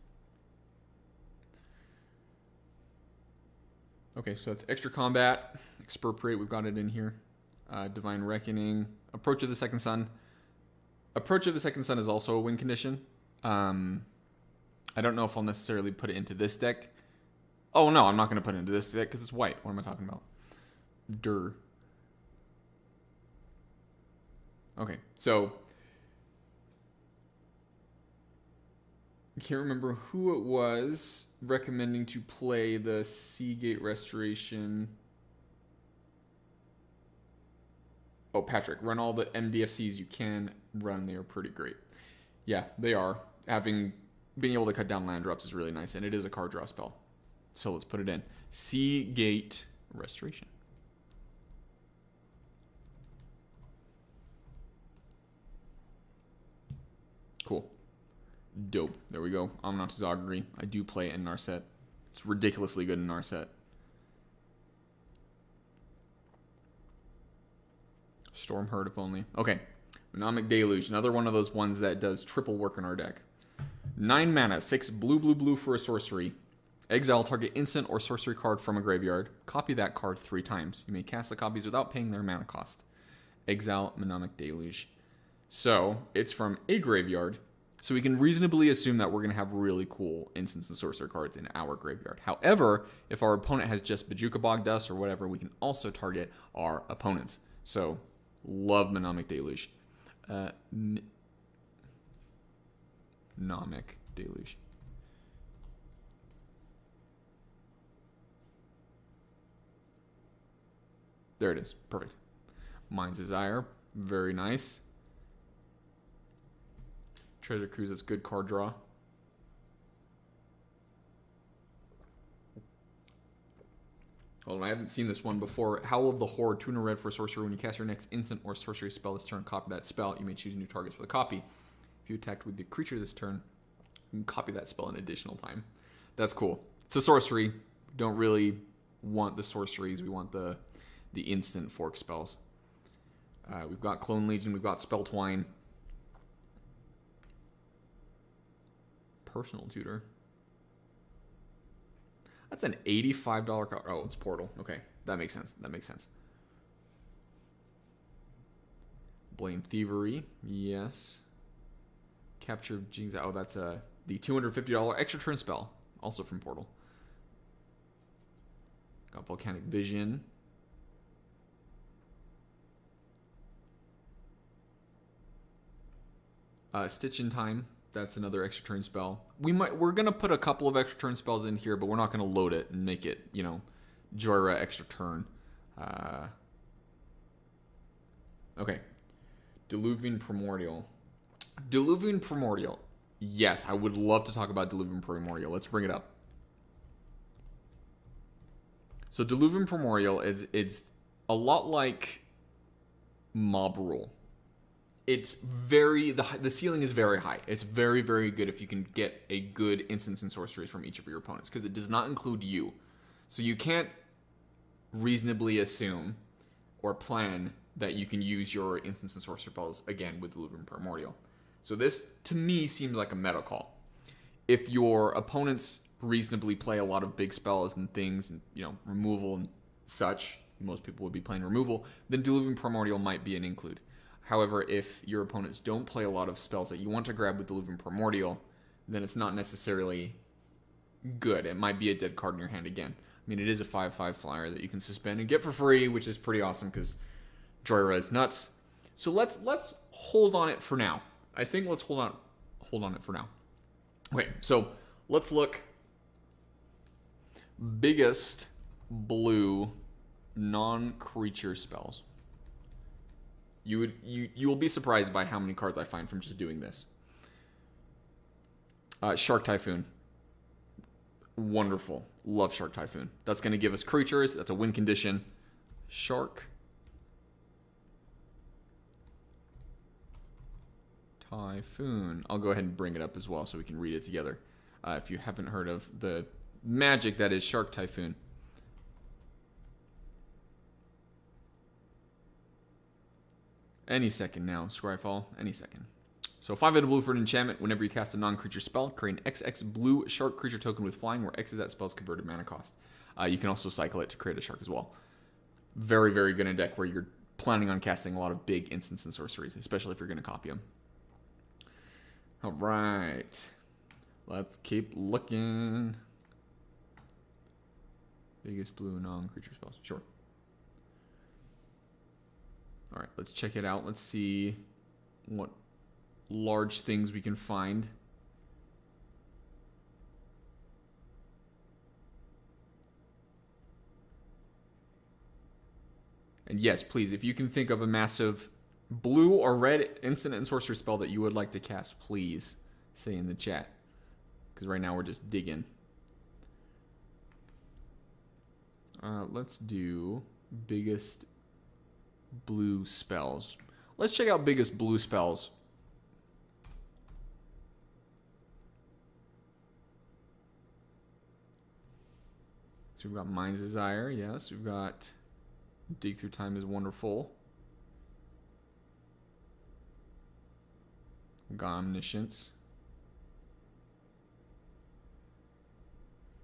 Speaker 1: Okay, so that's Extra Combat, Expropriate, we've got it in here. Divine Reckoning, Approach of the Second Sun. Approach of the Second Sun is also a win condition. I don't know if I'll necessarily put it into this deck. Oh, no, I'm not going to put it into this deck because it's white. What am I talking about? Durr. Okay, so I can't remember who it was recommending to play the Seagate Restoration. Oh, Patrick, run all the MDFCs you can run. They are pretty great. Yeah, they are. Being able to cut down land drops is really nice, and it is a card draw spell. So let's put it in. Seagate Restoration. Cool. Dope. There we go. Amanati's Augury. I do play in Narset. It's ridiculously good in Narset. Stormherd if only. Okay. Mnemonic Deluge. Another one of those ones that does triple work in our deck. 9 mana. 6 blue for a sorcery. Exile target instant or sorcery card from a graveyard. Copy that card 3 times. You may cast the copies without paying their mana cost. Exile Mnemonic Deluge. So, it's from a graveyard. So we can reasonably assume that we're going to have really cool instants and sorcerer cards in our graveyard. However, if our opponent has just Bojuka Bog Dust or whatever, we can also target our opponents. So, love Mnemonic Deluge. Mnemonic Deluge. There it is. Perfect. Mind's Desire. Very nice. Treasure Cruise, that's good card draw. Hold on, I haven't seen this one before. Howl of the Horde, 2 and a red for a sorcerer. When you cast your next instant or sorcery spell this turn, copy that spell. You may choose new targets for the copy. If you attacked with the creature this turn, you can copy that spell an additional time. That's cool. It's a sorcery. Don't really want the sorceries. We want the instant fork spells. We've got Clone Legion. We've got Spell Twine. Personal Tutor. That's an $85 card. Oh, it's Portal. Okay, that makes sense. That makes sense. Blame Thievery. Yes. Capture Jinx. Oh, that's the $250 extra turn spell. Also from Portal. Got Volcanic Vision. Stitch in Time. That's another extra turn spell. We're gonna put a couple of extra turn spells in here, but we're not gonna load it and make it, you know, JHOIRA extra turn. Okay. Diluvian Primordial. Diluvian Primordial. Yes, I would love to talk about Diluvian Primordial. Let's bring it up. So Diluvian Primordial it's a lot like Mob Rule. It's the ceiling is very high. It's very, very good if you can get a good instants and sorceries from each of your opponents, because it does not include you. So you can't reasonably assume or plan that you can use your instants and sorcery spells again with Diluvian Primordial. So this, to me, seems like a meta call. If your opponents reasonably play a lot of big spells and things, and you know, removal and such, most people would be playing removal, then Diluvian Primordial might be an include. However, if your opponents don't play a lot of spells that you want to grab with Diluvian Primordial, then it's not necessarily good. It might be a dead card in your hand again. I mean, it is a 5/5 flyer that you can suspend and get for free, which is pretty awesome because JHOIRA is nuts. So let's hold on it for now. I think let's hold on it for now. Okay, so let's look. Biggest blue non-creature spells. You will be surprised by how many cards I find from just doing this. Shark Typhoon. Wonderful. Love Shark Typhoon. That's going to give us creatures. That's a win condition. Shark Typhoon. I'll go ahead and bring it up as well so we can read it together. If you haven't heard of the magic that is Shark Typhoon. Any second now, Scryfall. Any second. So 5 blue for an enchantment. Whenever you cast a non-creature spell, create an XX blue shark creature token with flying, where X is that spell's converted mana cost. You can also cycle it to create a shark as well. Very, very good in a deck where you're planning on casting a lot of big instants and sorceries, especially if you're going to copy them. All right. Let's keep looking. Biggest blue non-creature spells. Sure. All right, let's check it out. Let's see what large things we can find. And yes, please, if you can think of a massive blue or red instant and sorcery spell that you would like to cast, please say in the chat. Because right now we're just digging. Let's do biggest blue spells. Let's check out biggest blue spells. So we've got Mind's Desire, yes. We've got Dig Through Time is wonderful. We've got Omniscience.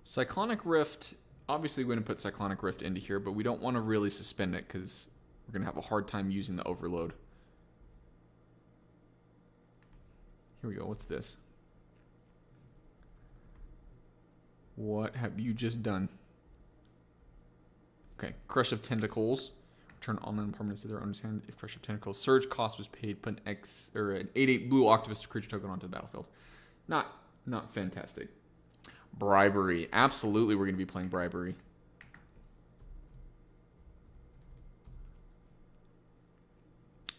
Speaker 1: Cyclonic Rift, obviously we're going to put Cyclonic Rift into here, but we don't want to really suspend it because we're going to have a hard time using the overload. Here we go. What's this? What have you just done? Okay. Crush of Tentacles. Return all non-permanents to their owner's hand. If Crush of Tentacles surge cost was paid, put an an 8/8 blue Octopus creature token onto the battlefield. Not fantastic. Bribery. Absolutely, we're going to be playing Bribery.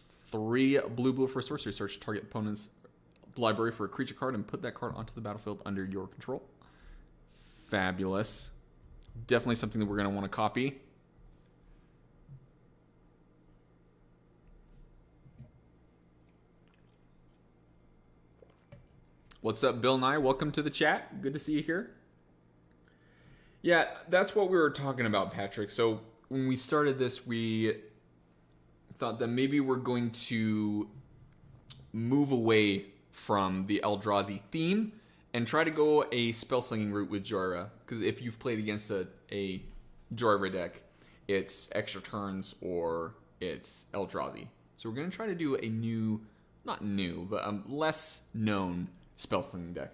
Speaker 1: Three blue for sorcery. Search target opponent's library for a creature card and put that card onto the battlefield under your control. Fabulous. Definitely something that we're going to want to copy. What's up, Bill Nye? Welcome to the chat. Good to see you here. Yeah, that's what we were talking about, Patrick. So when we started this, we thought that maybe we're going to move away from the Eldrazi theme and try to go a spell slinging route with JHOIRA. Because if you've played against a JHOIRA deck, it's extra turns or it's Eldrazi. So we're going to try to do a new, not new, but less known spell slinging deck.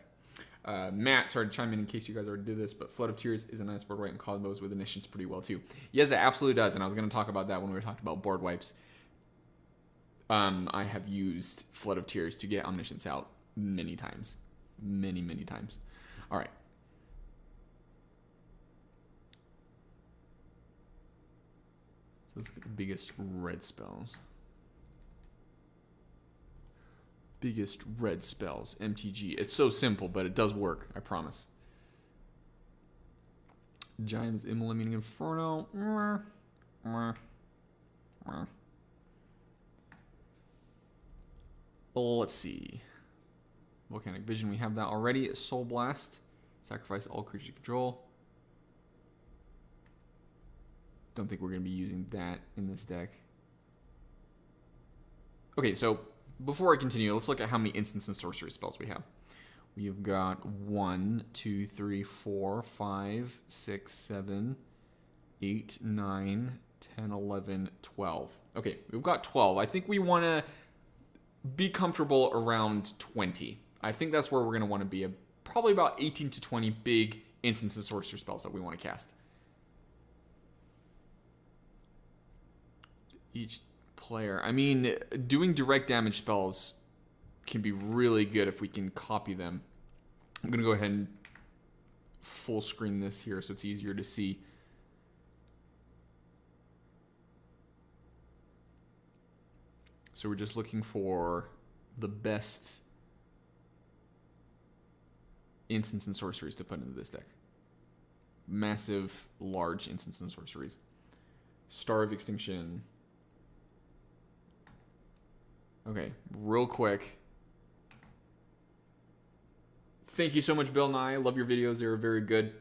Speaker 1: Matt started chiming in case you guys already did this, but Flood of Tears is a nice board wipe and combos with Omniscience pretty well too. Yes, it absolutely does, and I was going to talk about that when we were talking about board wipes. I have used Flood of Tears to get Omniscience out many times. Many, many times. All right. So let's look at the biggest red spells. Biggest red spells, MTG. It's so simple, but it does work, I promise. Giant's Immolating Inferno. Let's see. Volcanic Vision, we have that already. Soul Blast. Sacrifice all creatures you control. Don't think we're going to be using that in this deck. Okay, so before I continue, let's look at how many instants and sorcery spells we have. We've got 1, 2, 3, 4, 5, 6, 7, 8, 9, 10, 11, 12. Okay, we've got 12. I think we want to be comfortable around 20. I think that's where we're going to want to be. Probably about 18 to 20 big instants and sorcery spells that we want to cast. Each player. I mean, doing direct damage spells can be really good if we can copy them. I'm going to go ahead and full screen this here so it's easier to see. So we're just looking for the best instants and sorceries to put into this deck. Massive, large instants and sorceries. Star of Extinction. Okay, real quick. Thank you so much, Bill Nye. Love your videos. They were very good.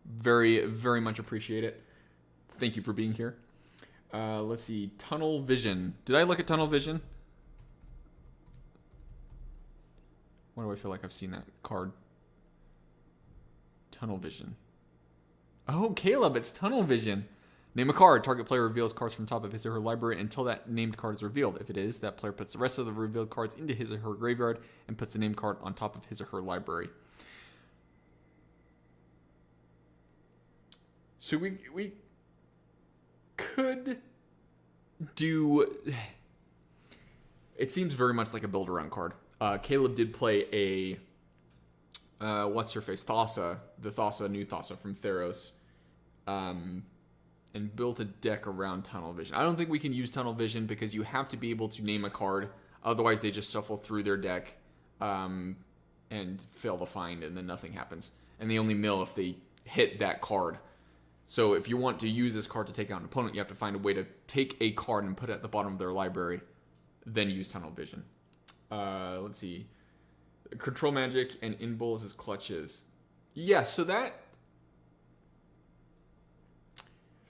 Speaker 1: Very, very much appreciate it. Thank you for being here. Let's see. Tunnel Vision. Did I look at Tunnel Vision? Why do I feel like I've seen that card? Tunnel Vision. Oh, Caleb, it's Tunnel Vision. Name a card. Target player reveals cards from top of his or her library until that named card is revealed. If it is, that player puts the rest of the revealed cards into his or her graveyard and puts the named card on top of his or her library. So we could do... It seems very much like a build-around card. Caleb did play a... what's-her-face? Thassa. The Thassa, new Thassa from Theros. And built a deck around Tunnel Vision. I don't think we can use Tunnel Vision because you have to be able to name a card. Otherwise, they just shuffle through their deck and fail to find, and then nothing happens. And they only mill if they hit that card. So if you want to use this card to take out an opponent, you have to find a way to take a card and put it at the bottom of their library, then use Tunnel Vision. Let's see. Control Magic and In Bolas' Clutches. Yeah, so that...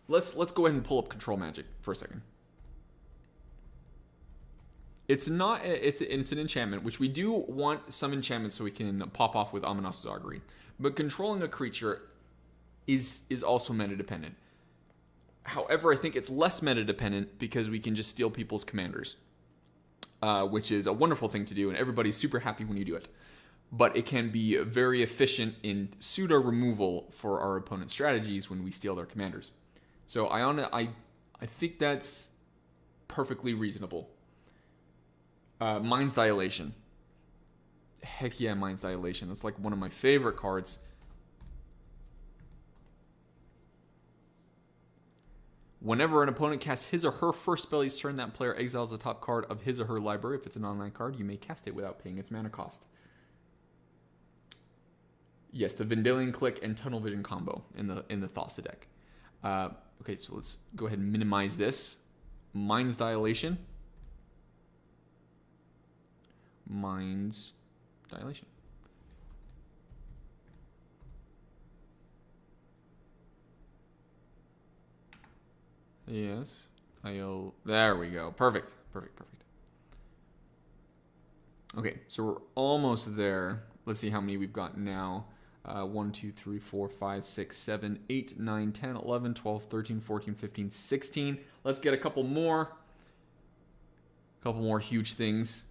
Speaker 1: Let's go ahead and pull up Control Magic for a second. It's not it's an enchantment, which we do want some enchantments so we can pop off with Ominous Augury. But controlling a creature is also meta dependent. However, I think it's less meta dependent because we can just steal people's commanders, which is a wonderful thing to do, and everybody's super happy when you do it. But it can be very efficient in pseudo removal for our opponent's strategies when we steal their commanders. So I think that's perfectly reasonable. Mind's Dilation. Heck yeah, Mind's Dilation. That's like one of my favorite cards. Whenever an opponent casts his or her first spell each turn, that player exiles the top card of his or her library. If it's an online card, you may cast it without paying its mana cost. Yes, the Vendilion Click and Tunnel Vision combo in the Thassa deck. Okay, so let's go ahead and minimize this. Mind's Dilation. Mind's Dilation. Yes. There we go. Perfect. Perfect. Okay, so we're almost there. Let's see how many we've got now. 1, 2, 3, 4, 5, 6, 7, 8, 9, 10, 11, 12, 13, 14, 15, 16. Let's get a couple more. Couple more huge things.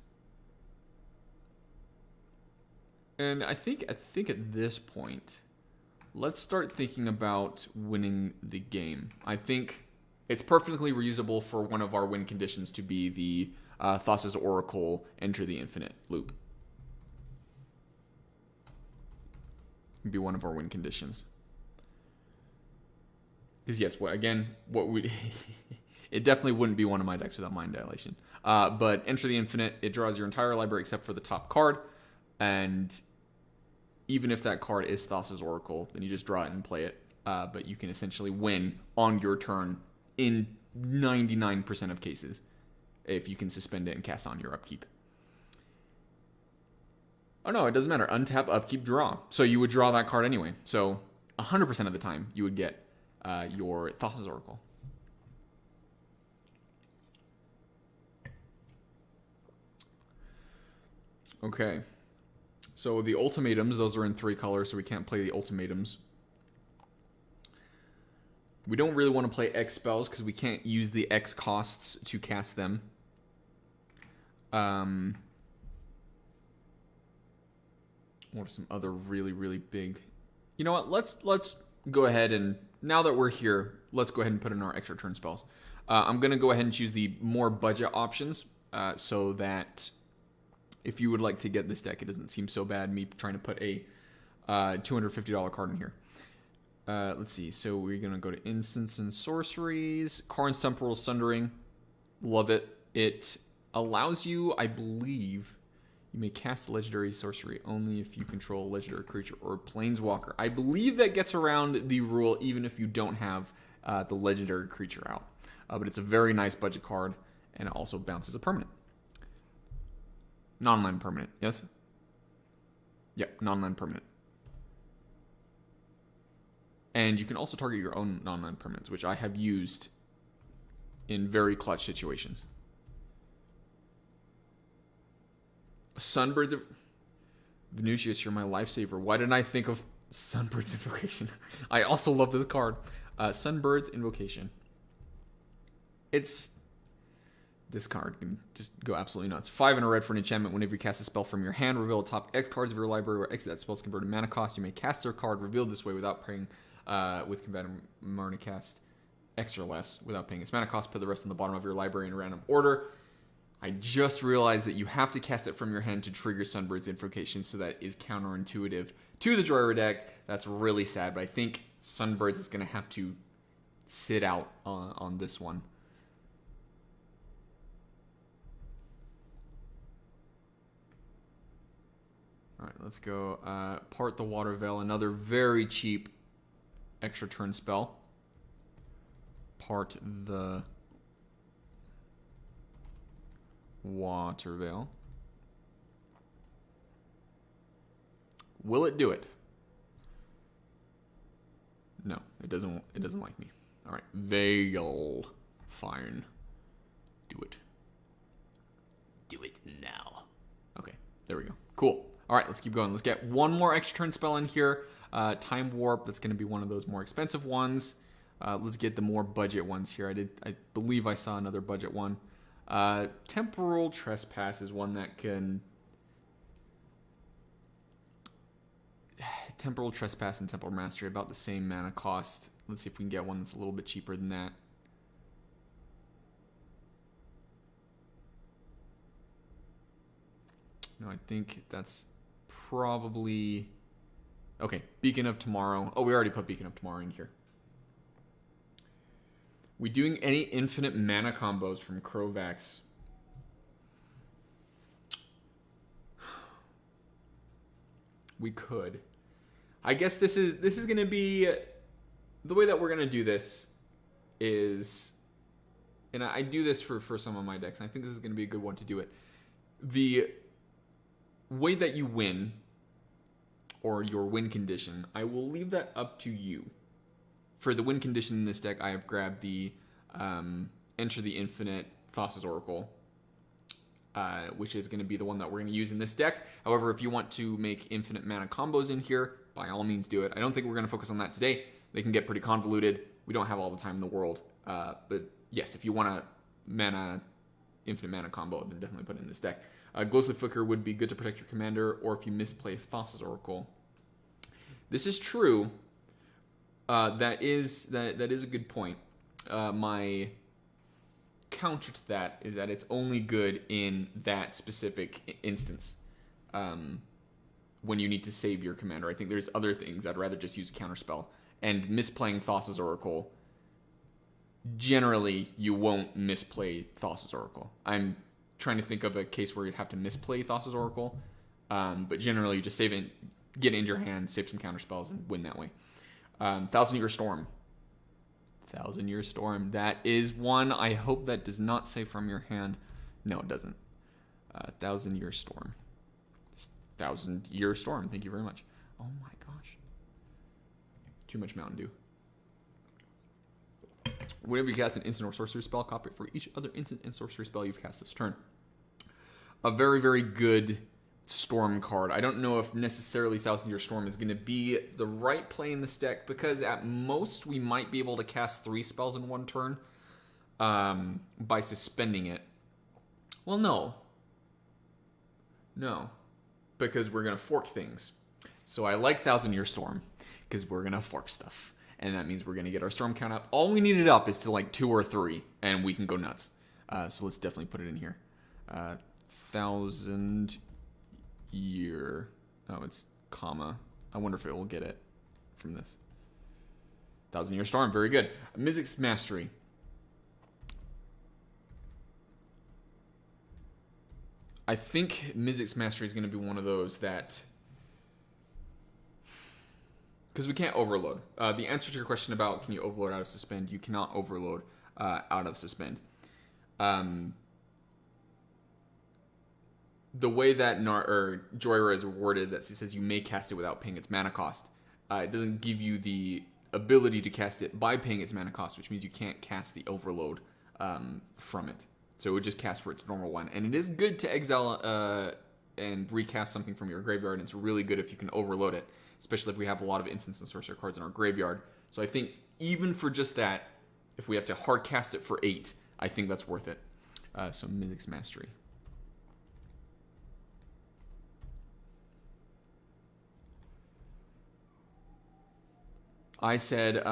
Speaker 1: And I think at this point, let's start thinking about winning the game. I think it's perfectly reasonable for one of our win conditions to be the Thassa's Oracle Enter the Infinite loop. It'd be one of our win conditions. Because yes, it definitely wouldn't be one of my decks without Mind Dilation. But Enter the Infinite, it draws your entire library except for the top card, and even if that card is Thassa's Oracle, then you just draw it and play it. But you can essentially win on your turn in 99% of cases if you can suspend it and cast on your upkeep. Oh no, it doesn't matter. Untap, upkeep, draw. So you would draw that card anyway. So 100% of the time you would get your Thassa's Oracle. Okay. So the ultimatums, those are in 3 colors, so we can't play the ultimatums. We don't really want to play X spells because we can't use the X costs to cast them. What are some other really, really big... You know what? Let's go ahead and, now that we're here, let's go ahead and put in our extra turn spells. I'm going to go ahead and choose the more budget options so that if you would like to get this deck, it doesn't seem so bad me trying to put a $250 card in here. Let's see. So we're going to go to Instants and Sorceries. Karn's Temporal Sundering. Love it. It allows you, I believe, you may cast a legendary sorcery only if you control a legendary creature or planeswalker. I believe that gets around the rule even if you don't have the legendary creature out. But it's a very nice budget card, and it also bounces a permanent. Non-land permanent, yes? Yep, non-land permanent. And you can also target your own non-land permanents, which I have used in very clutch situations. Sunbirds of... Venusius, you're my lifesaver. Why didn't I think of Sunbird's Invocation? I also love this card. Sunbird's Invocation. It's... This card can just go absolutely nuts. 5 and a red for an enchantment. Whenever you cast a spell from your hand, reveal the top X cards of your library where X that spell's converted mana cost. You may cast their card revealed this way without paying with combative mana cast X or less without paying its mana cost. Put the rest on the bottom of your library in random order. I just realized that you have to cast it from your hand to trigger Sunbird's Invocation, so that is counterintuitive to the JHOIRA deck. That's really sad, but I think Sunbird's is going to have to sit out on this one. All right, let's go. Part the Water Veil, another very cheap extra turn spell. Part the Water Veil. Will it do it? No, it doesn't. It doesn't like me. All right, Veil. Fine. Do it. Do it now. Okay, there we go. Cool. All right, let's keep going. Let's get one more extra turn spell in here. Time Warp. That's going to be one of those more expensive ones. Let's get the more budget ones here. I believe I saw another budget one. Temporal Trespass is one that can... Temporal Trespass and Temporal Mastery, about the same mana cost. Let's see if we can get one that's a little bit cheaper than that. No, I think that's probably... Okay, Beacon of Tomorrow. Oh, we already put Beacon of Tomorrow in here. We doing any infinite mana combos from Crovax? We could. I guess this is going to be... The way that we're going to do this is... And I do this for some of my decks. And I think this is going to be a good one to do it. The way that you win, or your win condition, I will leave that up to you. For the win condition in this deck, I have grabbed the Enter the Infinite Thassa's Oracle, which is going to be the one that we're going to use in this deck. However, if you want to make infinite mana combos in here, by all means do it. I don't think we're going to focus on that today. They can get pretty convoluted. We don't have all the time in the world. But yes, if you want a infinite mana combo, then definitely put it in this deck. Glowslip Flicker would be good to protect your commander, or if you misplay Thassa's Oracle. This is true. That is a good point. My counter to that is that it's only good in that specific instance. when you need to save your commander. I think there's other things I'd rather just use a counterspell. And misplaying Thassa's Oracle, generally you won't misplay Thassa's Oracle. I'm trying to think of a case where you'd have to misplay Thassa's Oracle, but generally you just save it, get it into your hand, save some counterspells, and win that way. 1,000-Year Storm. 1,000-Year Storm. That is one. I hope that does not say from your hand. No, it doesn't. 1,000-Year Storm. 1,000-Year Storm. Thank you very much. Oh my gosh. Too much Mountain Dew. Whenever you cast an instant or sorcery spell, copy it for each other instant and sorcery spell you've cast this turn. A very, very good Storm card. I don't know if necessarily 1,000-Year Storm is going to be the right play in this deck, because at most we might be able to cast 3 spells in one turn by suspending it. Well, no. No. Because we're going to fork things. So I like 1,000-Year Storm, because we're going to fork stuff. And that means we're going to get our storm count up. All we need it up is to like 2 or 3, and we can go nuts. So let's definitely put it in here. 1,000-Year. Oh, it's comma. I wonder if it will get it from this. 1,000-Year Storm. Very good. Mizzix's Mastery. I think Mizzix's Mastery is going to be one of those that... because we can't overload. The answer to your question about can you overload out of Suspend, you cannot overload out of Suspend. The way that JHOIRA is worded, that it says you may cast it without paying its mana cost, it doesn't give you the ability to cast it by paying its mana cost, which means you can't cast the overload from it. So it would just cast for its normal one. And it is good to exile and recast something from your graveyard, and it's really good if you can overload it, especially if we have a lot of instants and sorcerer cards in our graveyard. So I think even for just that, if we have to hard cast it for 8, I think that's worth it. So Mizzix's Mastery. I said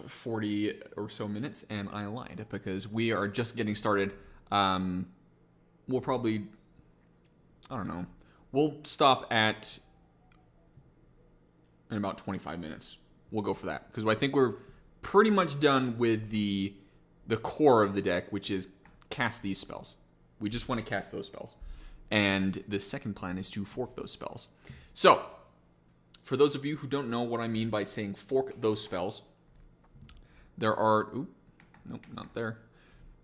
Speaker 1: 40 or so minutes, and I lied, because we are just getting started. We'll probably, I don't know, we'll stop at in about 25 minutes. We'll go for that, because I think we're pretty much done with the core of the deck, which is cast these spells. We just want to cast those spells. And the second plan is to fork those spells. So, for those of you who don't know what I mean by saying fork those spells, there are... nope, not there.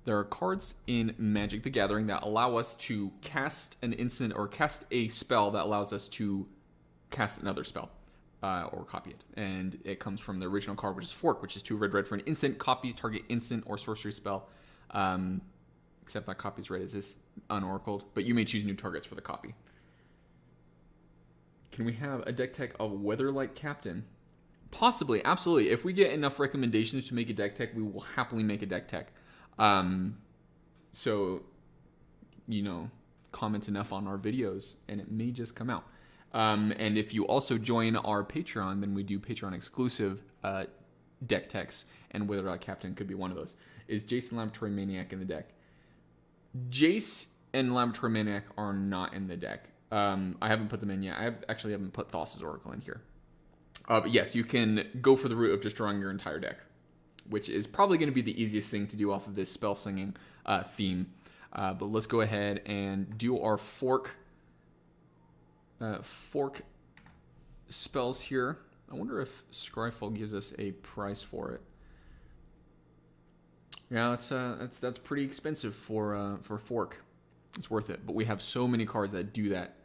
Speaker 1: There are cards in Magic the Gathering that allow us to cast an instant or cast a spell that allows us to cast another spell. Or copy it. And it comes from the original card, which is Fork, which is 2 red for an instant. Copies target instant or sorcery spell. Except that copy's red is this unoracled. But you may choose new targets for the copy. Can we have a deck tech of Weatherlight Captain? Possibly, absolutely. If we get enough recommendations to make a deck tech, we will happily make a deck tech. So, you know, comment enough on our videos, and it may just come out. And if you also join our Patreon, then we do Patreon exclusive deck techs, and Weatherlight Captain could be one of those. Is Jace and Laboratory Maniac in the deck? Jace and Laboratory Maniac are not in the deck. I haven't put them in yet. I actually haven't put Thassa's Oracle in here. But yes, you can go for the route of just drawing your entire deck, which is probably going to be the easiest thing to do off of this spell singing theme. But let's go ahead and do our fork spells here. I wonder if Scryfall gives us a price for it. Yeah, that's pretty expensive for fork. It's worth it, but we have so many cards that do that.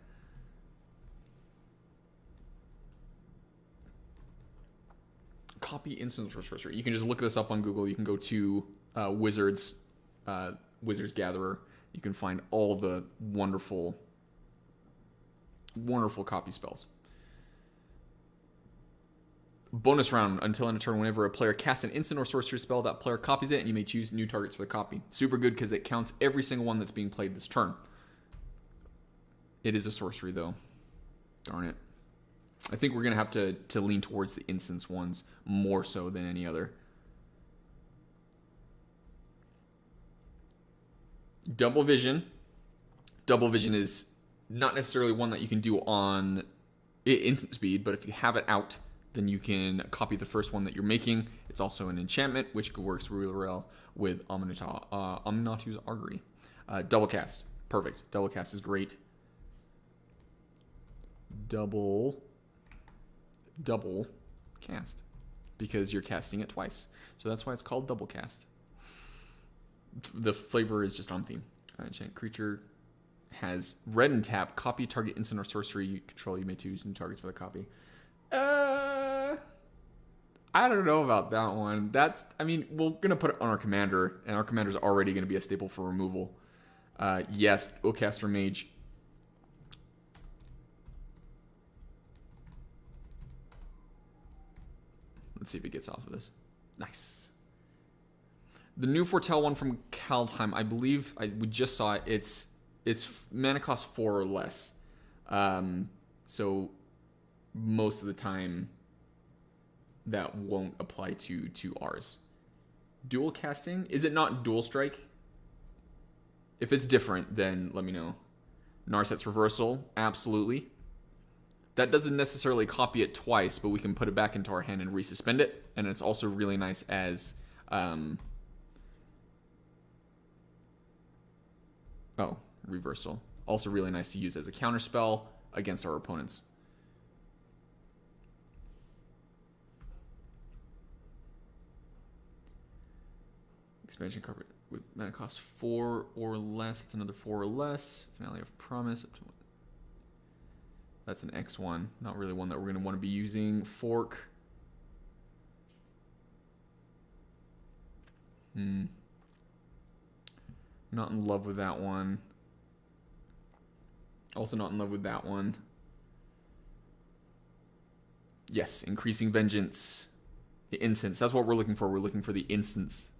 Speaker 1: Copy instant sorcerer. You can just look this up on Google. You can go to Wizards Gatherer. You can find all the wonderful copy spells. Bonus round. Until end of turn, whenever a player casts an instant or sorcery spell, that player copies it, and you may choose new targets for the copy. Super good because it counts every single one that's being played this turn. It is a sorcery, though. Darn it. I think we're going to have to lean towards the instance ones more so than any other. Double Vision. Double Vision is not necessarily one that you can do on instant speed, but if you have it out, then you can copy the first one that you're making. It's also an enchantment, which works really well with Aminatu's Augury. Double cast. Perfect. Double cast is great. Double cast. Because you're casting it twice. So that's why it's called double cast. The flavor is just on theme. Enchant creature has red and tap. Copy target instant or sorcery you control. You may choose new targets for the copy. I don't know about that one. We're going to put it on our commander, and our commander's already going to be a staple for removal. Yes, Ocaster Mage. Let's see if he gets off of this. Nice. The new Foretell one from Kaldheim, I believe we just saw it. It's mana cost 4 or less. So most of the time that won't apply to ours. Dual casting? Is it not dual strike? If it's different, then let me know. Narset's Reversal, absolutely. That doesn't necessarily copy it twice, but we can put it back into our hand and resuspend it. And it's also really nice as... reversal. Also really nice to use as a counterspell against our opponents. Expansion card with mana cost 4 or less. That's another 4 or less. Finale of Promise. That's an X1. Not really one that we're going to want to be using. Fork. Not in love with that one. Also not in love with that one. Yes, Increasing Vengeance. The instance. That's what we're looking for. We're looking for the instance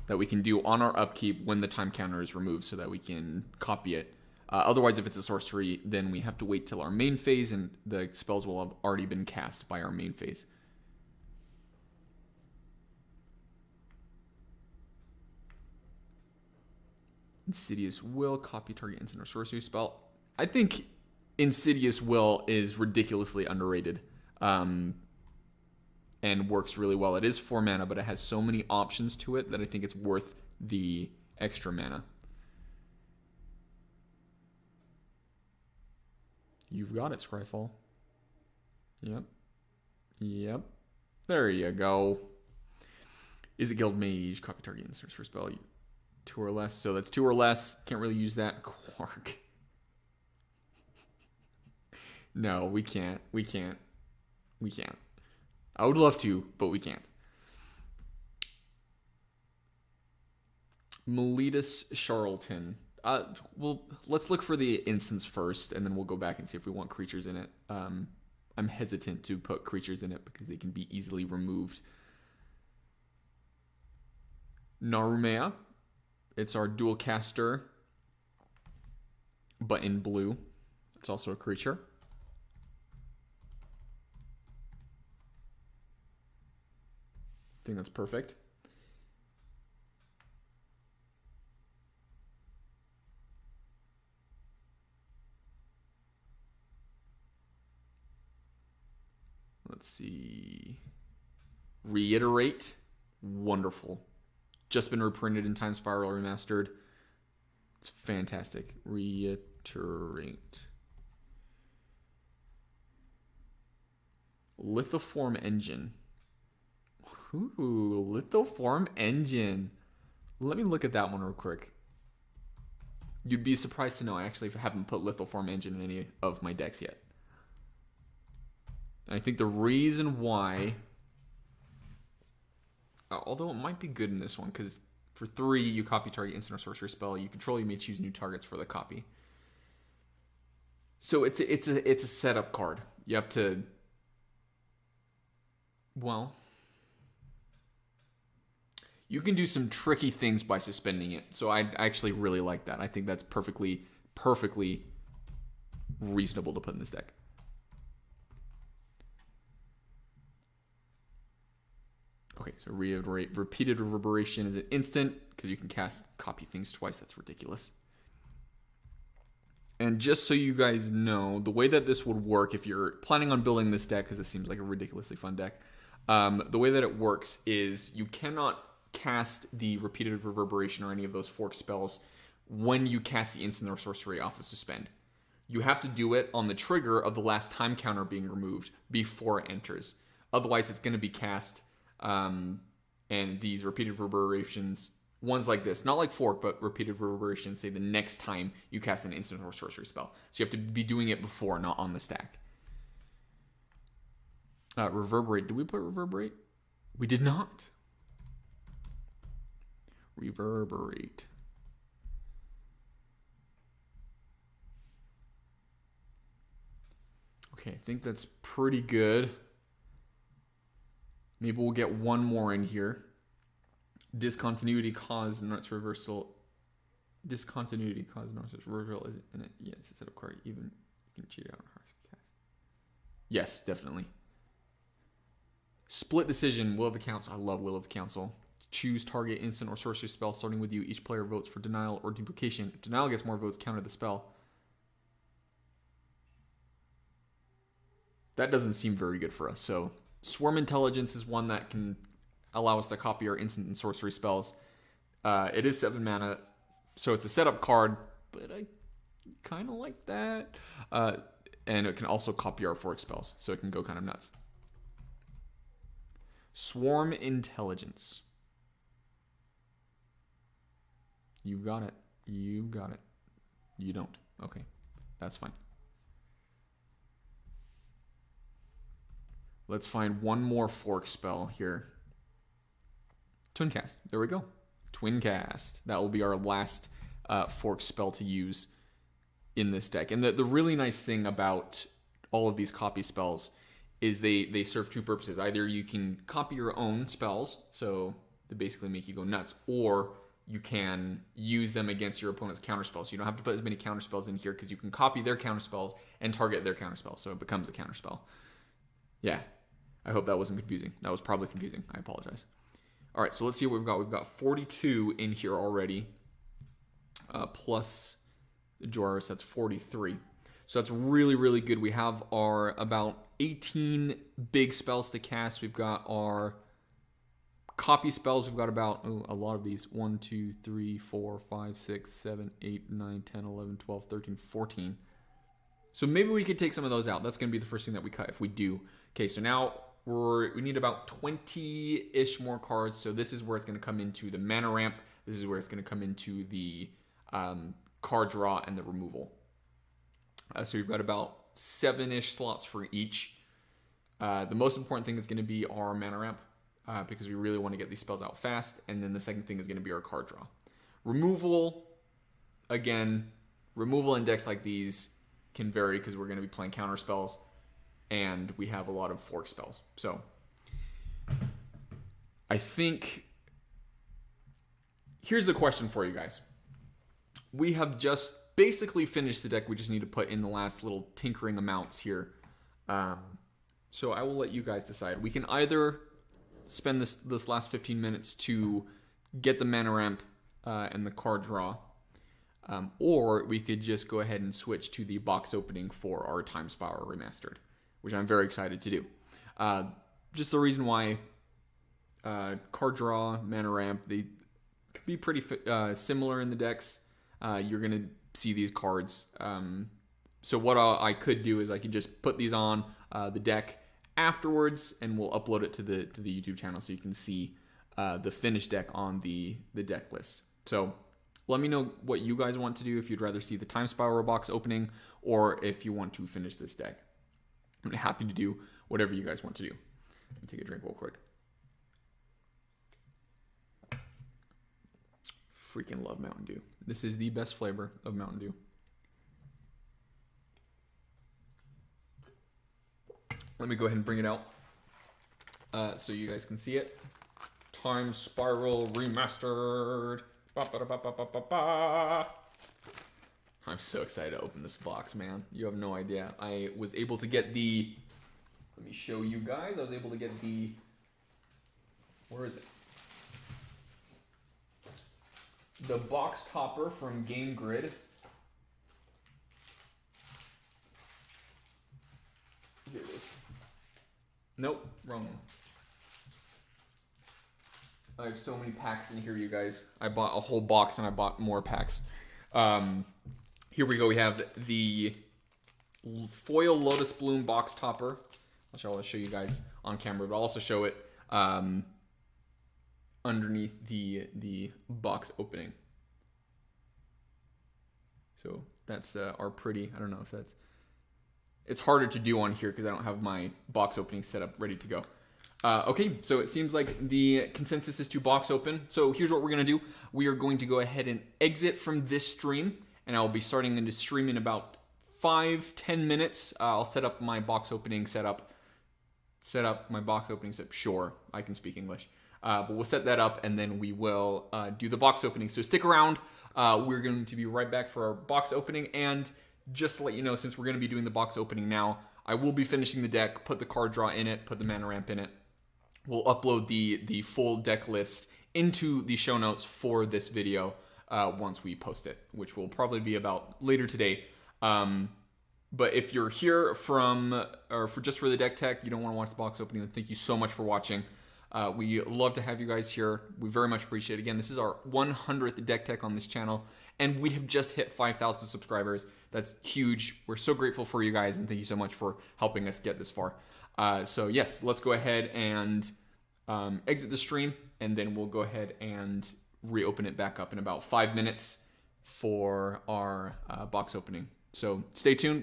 Speaker 1: that we can do on our upkeep when the time counter is removed so that we can copy it. Otherwise, if it's a sorcery, then we have to wait till our main phase, and the spells will have already been cast by our main phase. Insidious Will, copy target instant or sorcery spell. I think Insidious Will is ridiculously underrated and works really well. It is 4 mana, but it has so many options to it that I think it's worth the extra mana. You've got it, Scryfall. Yep. There you go. Is it Guild Mage? Copy target instant for spell. 2 or less. So that's 2 or less. Can't really use that. Quark. No, we can't. I would love to, but we can't. Meletus Charlatan. Well, let's look for the instance first, and then we'll go back and see if we want creatures in it. I'm hesitant to put creatures in it because they can be easily removed. Narumea. It's our dual caster, but in blue. It's also a creature. I think that's perfect. Let's see. Reiterate. Wonderful. Just been reprinted in Time Spiral Remastered. It's fantastic. Reiterate. Lithoform Engine. Ooh, Lithoform Engine. Let me look at that one real quick. You'd be surprised to know I actually haven't put Lithoform Engine in any of my decks yet. And I think the reason why, although it might be good in this one, because for 3 you copy target instant or sorcery spell, you control, you may choose new targets for the copy. So it's a setup card. You have to, well, you can do some tricky things by suspending it. So I actually really like that. I think that's perfectly reasonable to put in this deck. Okay, so reiterate. Repeated Reverberation is an instant because you can copy things twice. That's ridiculous. And just so you guys know, the way that this would work, if you're planning on building this deck, because it seems like a ridiculously fun deck, the way that it works is you cannot cast the Repeated Reverberation or any of those fork spells when you cast the instant or sorcery off of Suspend. You have to do it on the trigger of the last time counter being removed before it enters. Otherwise, it's going to be cast, and these Repeated Reverberations, ones like this, not like fork, but Repeated Reverberations, say the next time you cast an instant or sorcery spell. So you have to be doing it before, not on the stack. Reverberate. Did we put Reverberate? We did not. Reverberate. Okay, I think that's pretty good. Maybe we'll get one more in here. Discontinuity cause nuts reversal. Discontinuity cause nuts reversal isn't in it. Yeah, it's a setup card. Even you can cheat out on hard cast. Yes, definitely. Split decision. Will of the Council. I love Will of the Council. Choose target instant or sorcery spell starting with you. Each player votes for denial or duplication. If denial gets more votes, counter the spell. That doesn't seem very good for us. So Swarm Intelligence is one that can allow us to copy our instant and sorcery spells. It is 7 mana, so it's a setup card, but I kind of like that. And it can also copy our fork spells, so it can go kind of nuts. Swarm Intelligence. You got it. You got it. You don't. Okay, that's fine. Let's find one more fork spell here. Twin Cast. There we go. Twin Cast. That will be our last fork spell to use in this deck. And the really nice thing about all of these copy spells is they serve two purposes. Either you can copy your own spells, so they basically make you go nuts, or you can use them against your opponent's counterspells. So you don't have to put as many counterspells in here because you can copy their counterspells and target their counterspells, so it becomes a counterspell. Yeah, I hope that wasn't confusing. That was probably confusing. I apologize. All right, so let's see what we've got. We've got 42 in here already, plus the JHOIRA, so that's 43. So that's really, really good. We have our about 18 big spells to cast. We've got our copy spells. We've got about, a lot of these. 1, 2, 3, 4, 5, 6, 7, 8, 9, 10, 11, 12, 13, 14. So maybe we could take some of those out. That's going to be the first thing that we cut if we do. Okay, so now we need about 20-ish more cards. So this is where it's going to come into the mana ramp. This is where it's going to come into the card draw and the removal. So we've got about 7-ish slots for each. The most important thing is going to be our mana ramp because we really want to get these spells out fast. And then the second thing is going to be our card draw. Removal, again, removal in decks like these can vary because we're going to be playing counter spells. And we have a lot of fork spells. So I think here's the question for you guys. We have just basically finished the deck. We just need to put in the last little tinkering amounts here. So I will let you guys decide. We can either spend this last 15 minutes to get the mana ramp and the card draw, or we could just go ahead and switch to the box opening for our Time Spiral Remastered, which I'm very excited to do. Just the reason why card draw, mana ramp, they can be pretty similar in the decks. You're going to see these cards. So what I could do is I could just put these on the deck afterwards, and we'll upload it to the YouTube channel so you can see the finished deck on the deck list. So let me know what you guys want to do, if you'd rather see the Time Spiral box opening or if you want to finish this deck. I'm happy to do whatever you guys want to do. Let me take a drink real quick. Freaking love Mountain Dew. This is the best flavor of Mountain Dew. Let me go ahead and bring it out so you guys can see it. Time Spiral Remastered. Ba, ba, ba, ba, ba, ba, ba. I'm so excited to open this box, man. You have no idea. I was able to get the... Let me show you guys. I was able to get the... Where is it? The box topper from Game Grid. Here it is. Nope, wrong one. I have so many packs in here, you guys. I bought a whole box and I bought more packs. Here we go. We have the foil Lotus Bloom box topper, which I'll show you guys on camera, but I'll also show it underneath the box opening. So that's our pretty, I don't know if that's, it's harder to do on here because I don't have my box opening set up ready to go. Okay, so it seems like the consensus is to box open. So here's what we're going to do. We are going to go ahead and exit from this stream, and I'll be starting into stream in about 5-10 minutes. I'll set up my box opening setup. Set up my box opening setup. Sure, I can speak English. But we'll set that up, and then we will do the box opening. So stick around. We're going to be right back for our box opening, and just to let you know, since we're going to be doing the box opening now, I will be finishing the deck, put the card draw in it, put the mana ramp in it. We'll upload the full deck list into the show notes for this video once we post it, which will probably be about later today. But if you're here for the deck tech, you don't want to watch the box opening, then thank you so much for watching. We love to have you guys here. We very much appreciate it. Again, this is our 100th deck tech on this channel, and we have just hit 5,000 subscribers. That's huge. We're so grateful for you guys, and thank you so much for helping us get this far. So yes, let's go ahead and exit the stream, and then we'll go ahead and reopen it back up in about 5 minutes for our box opening. So stay tuned.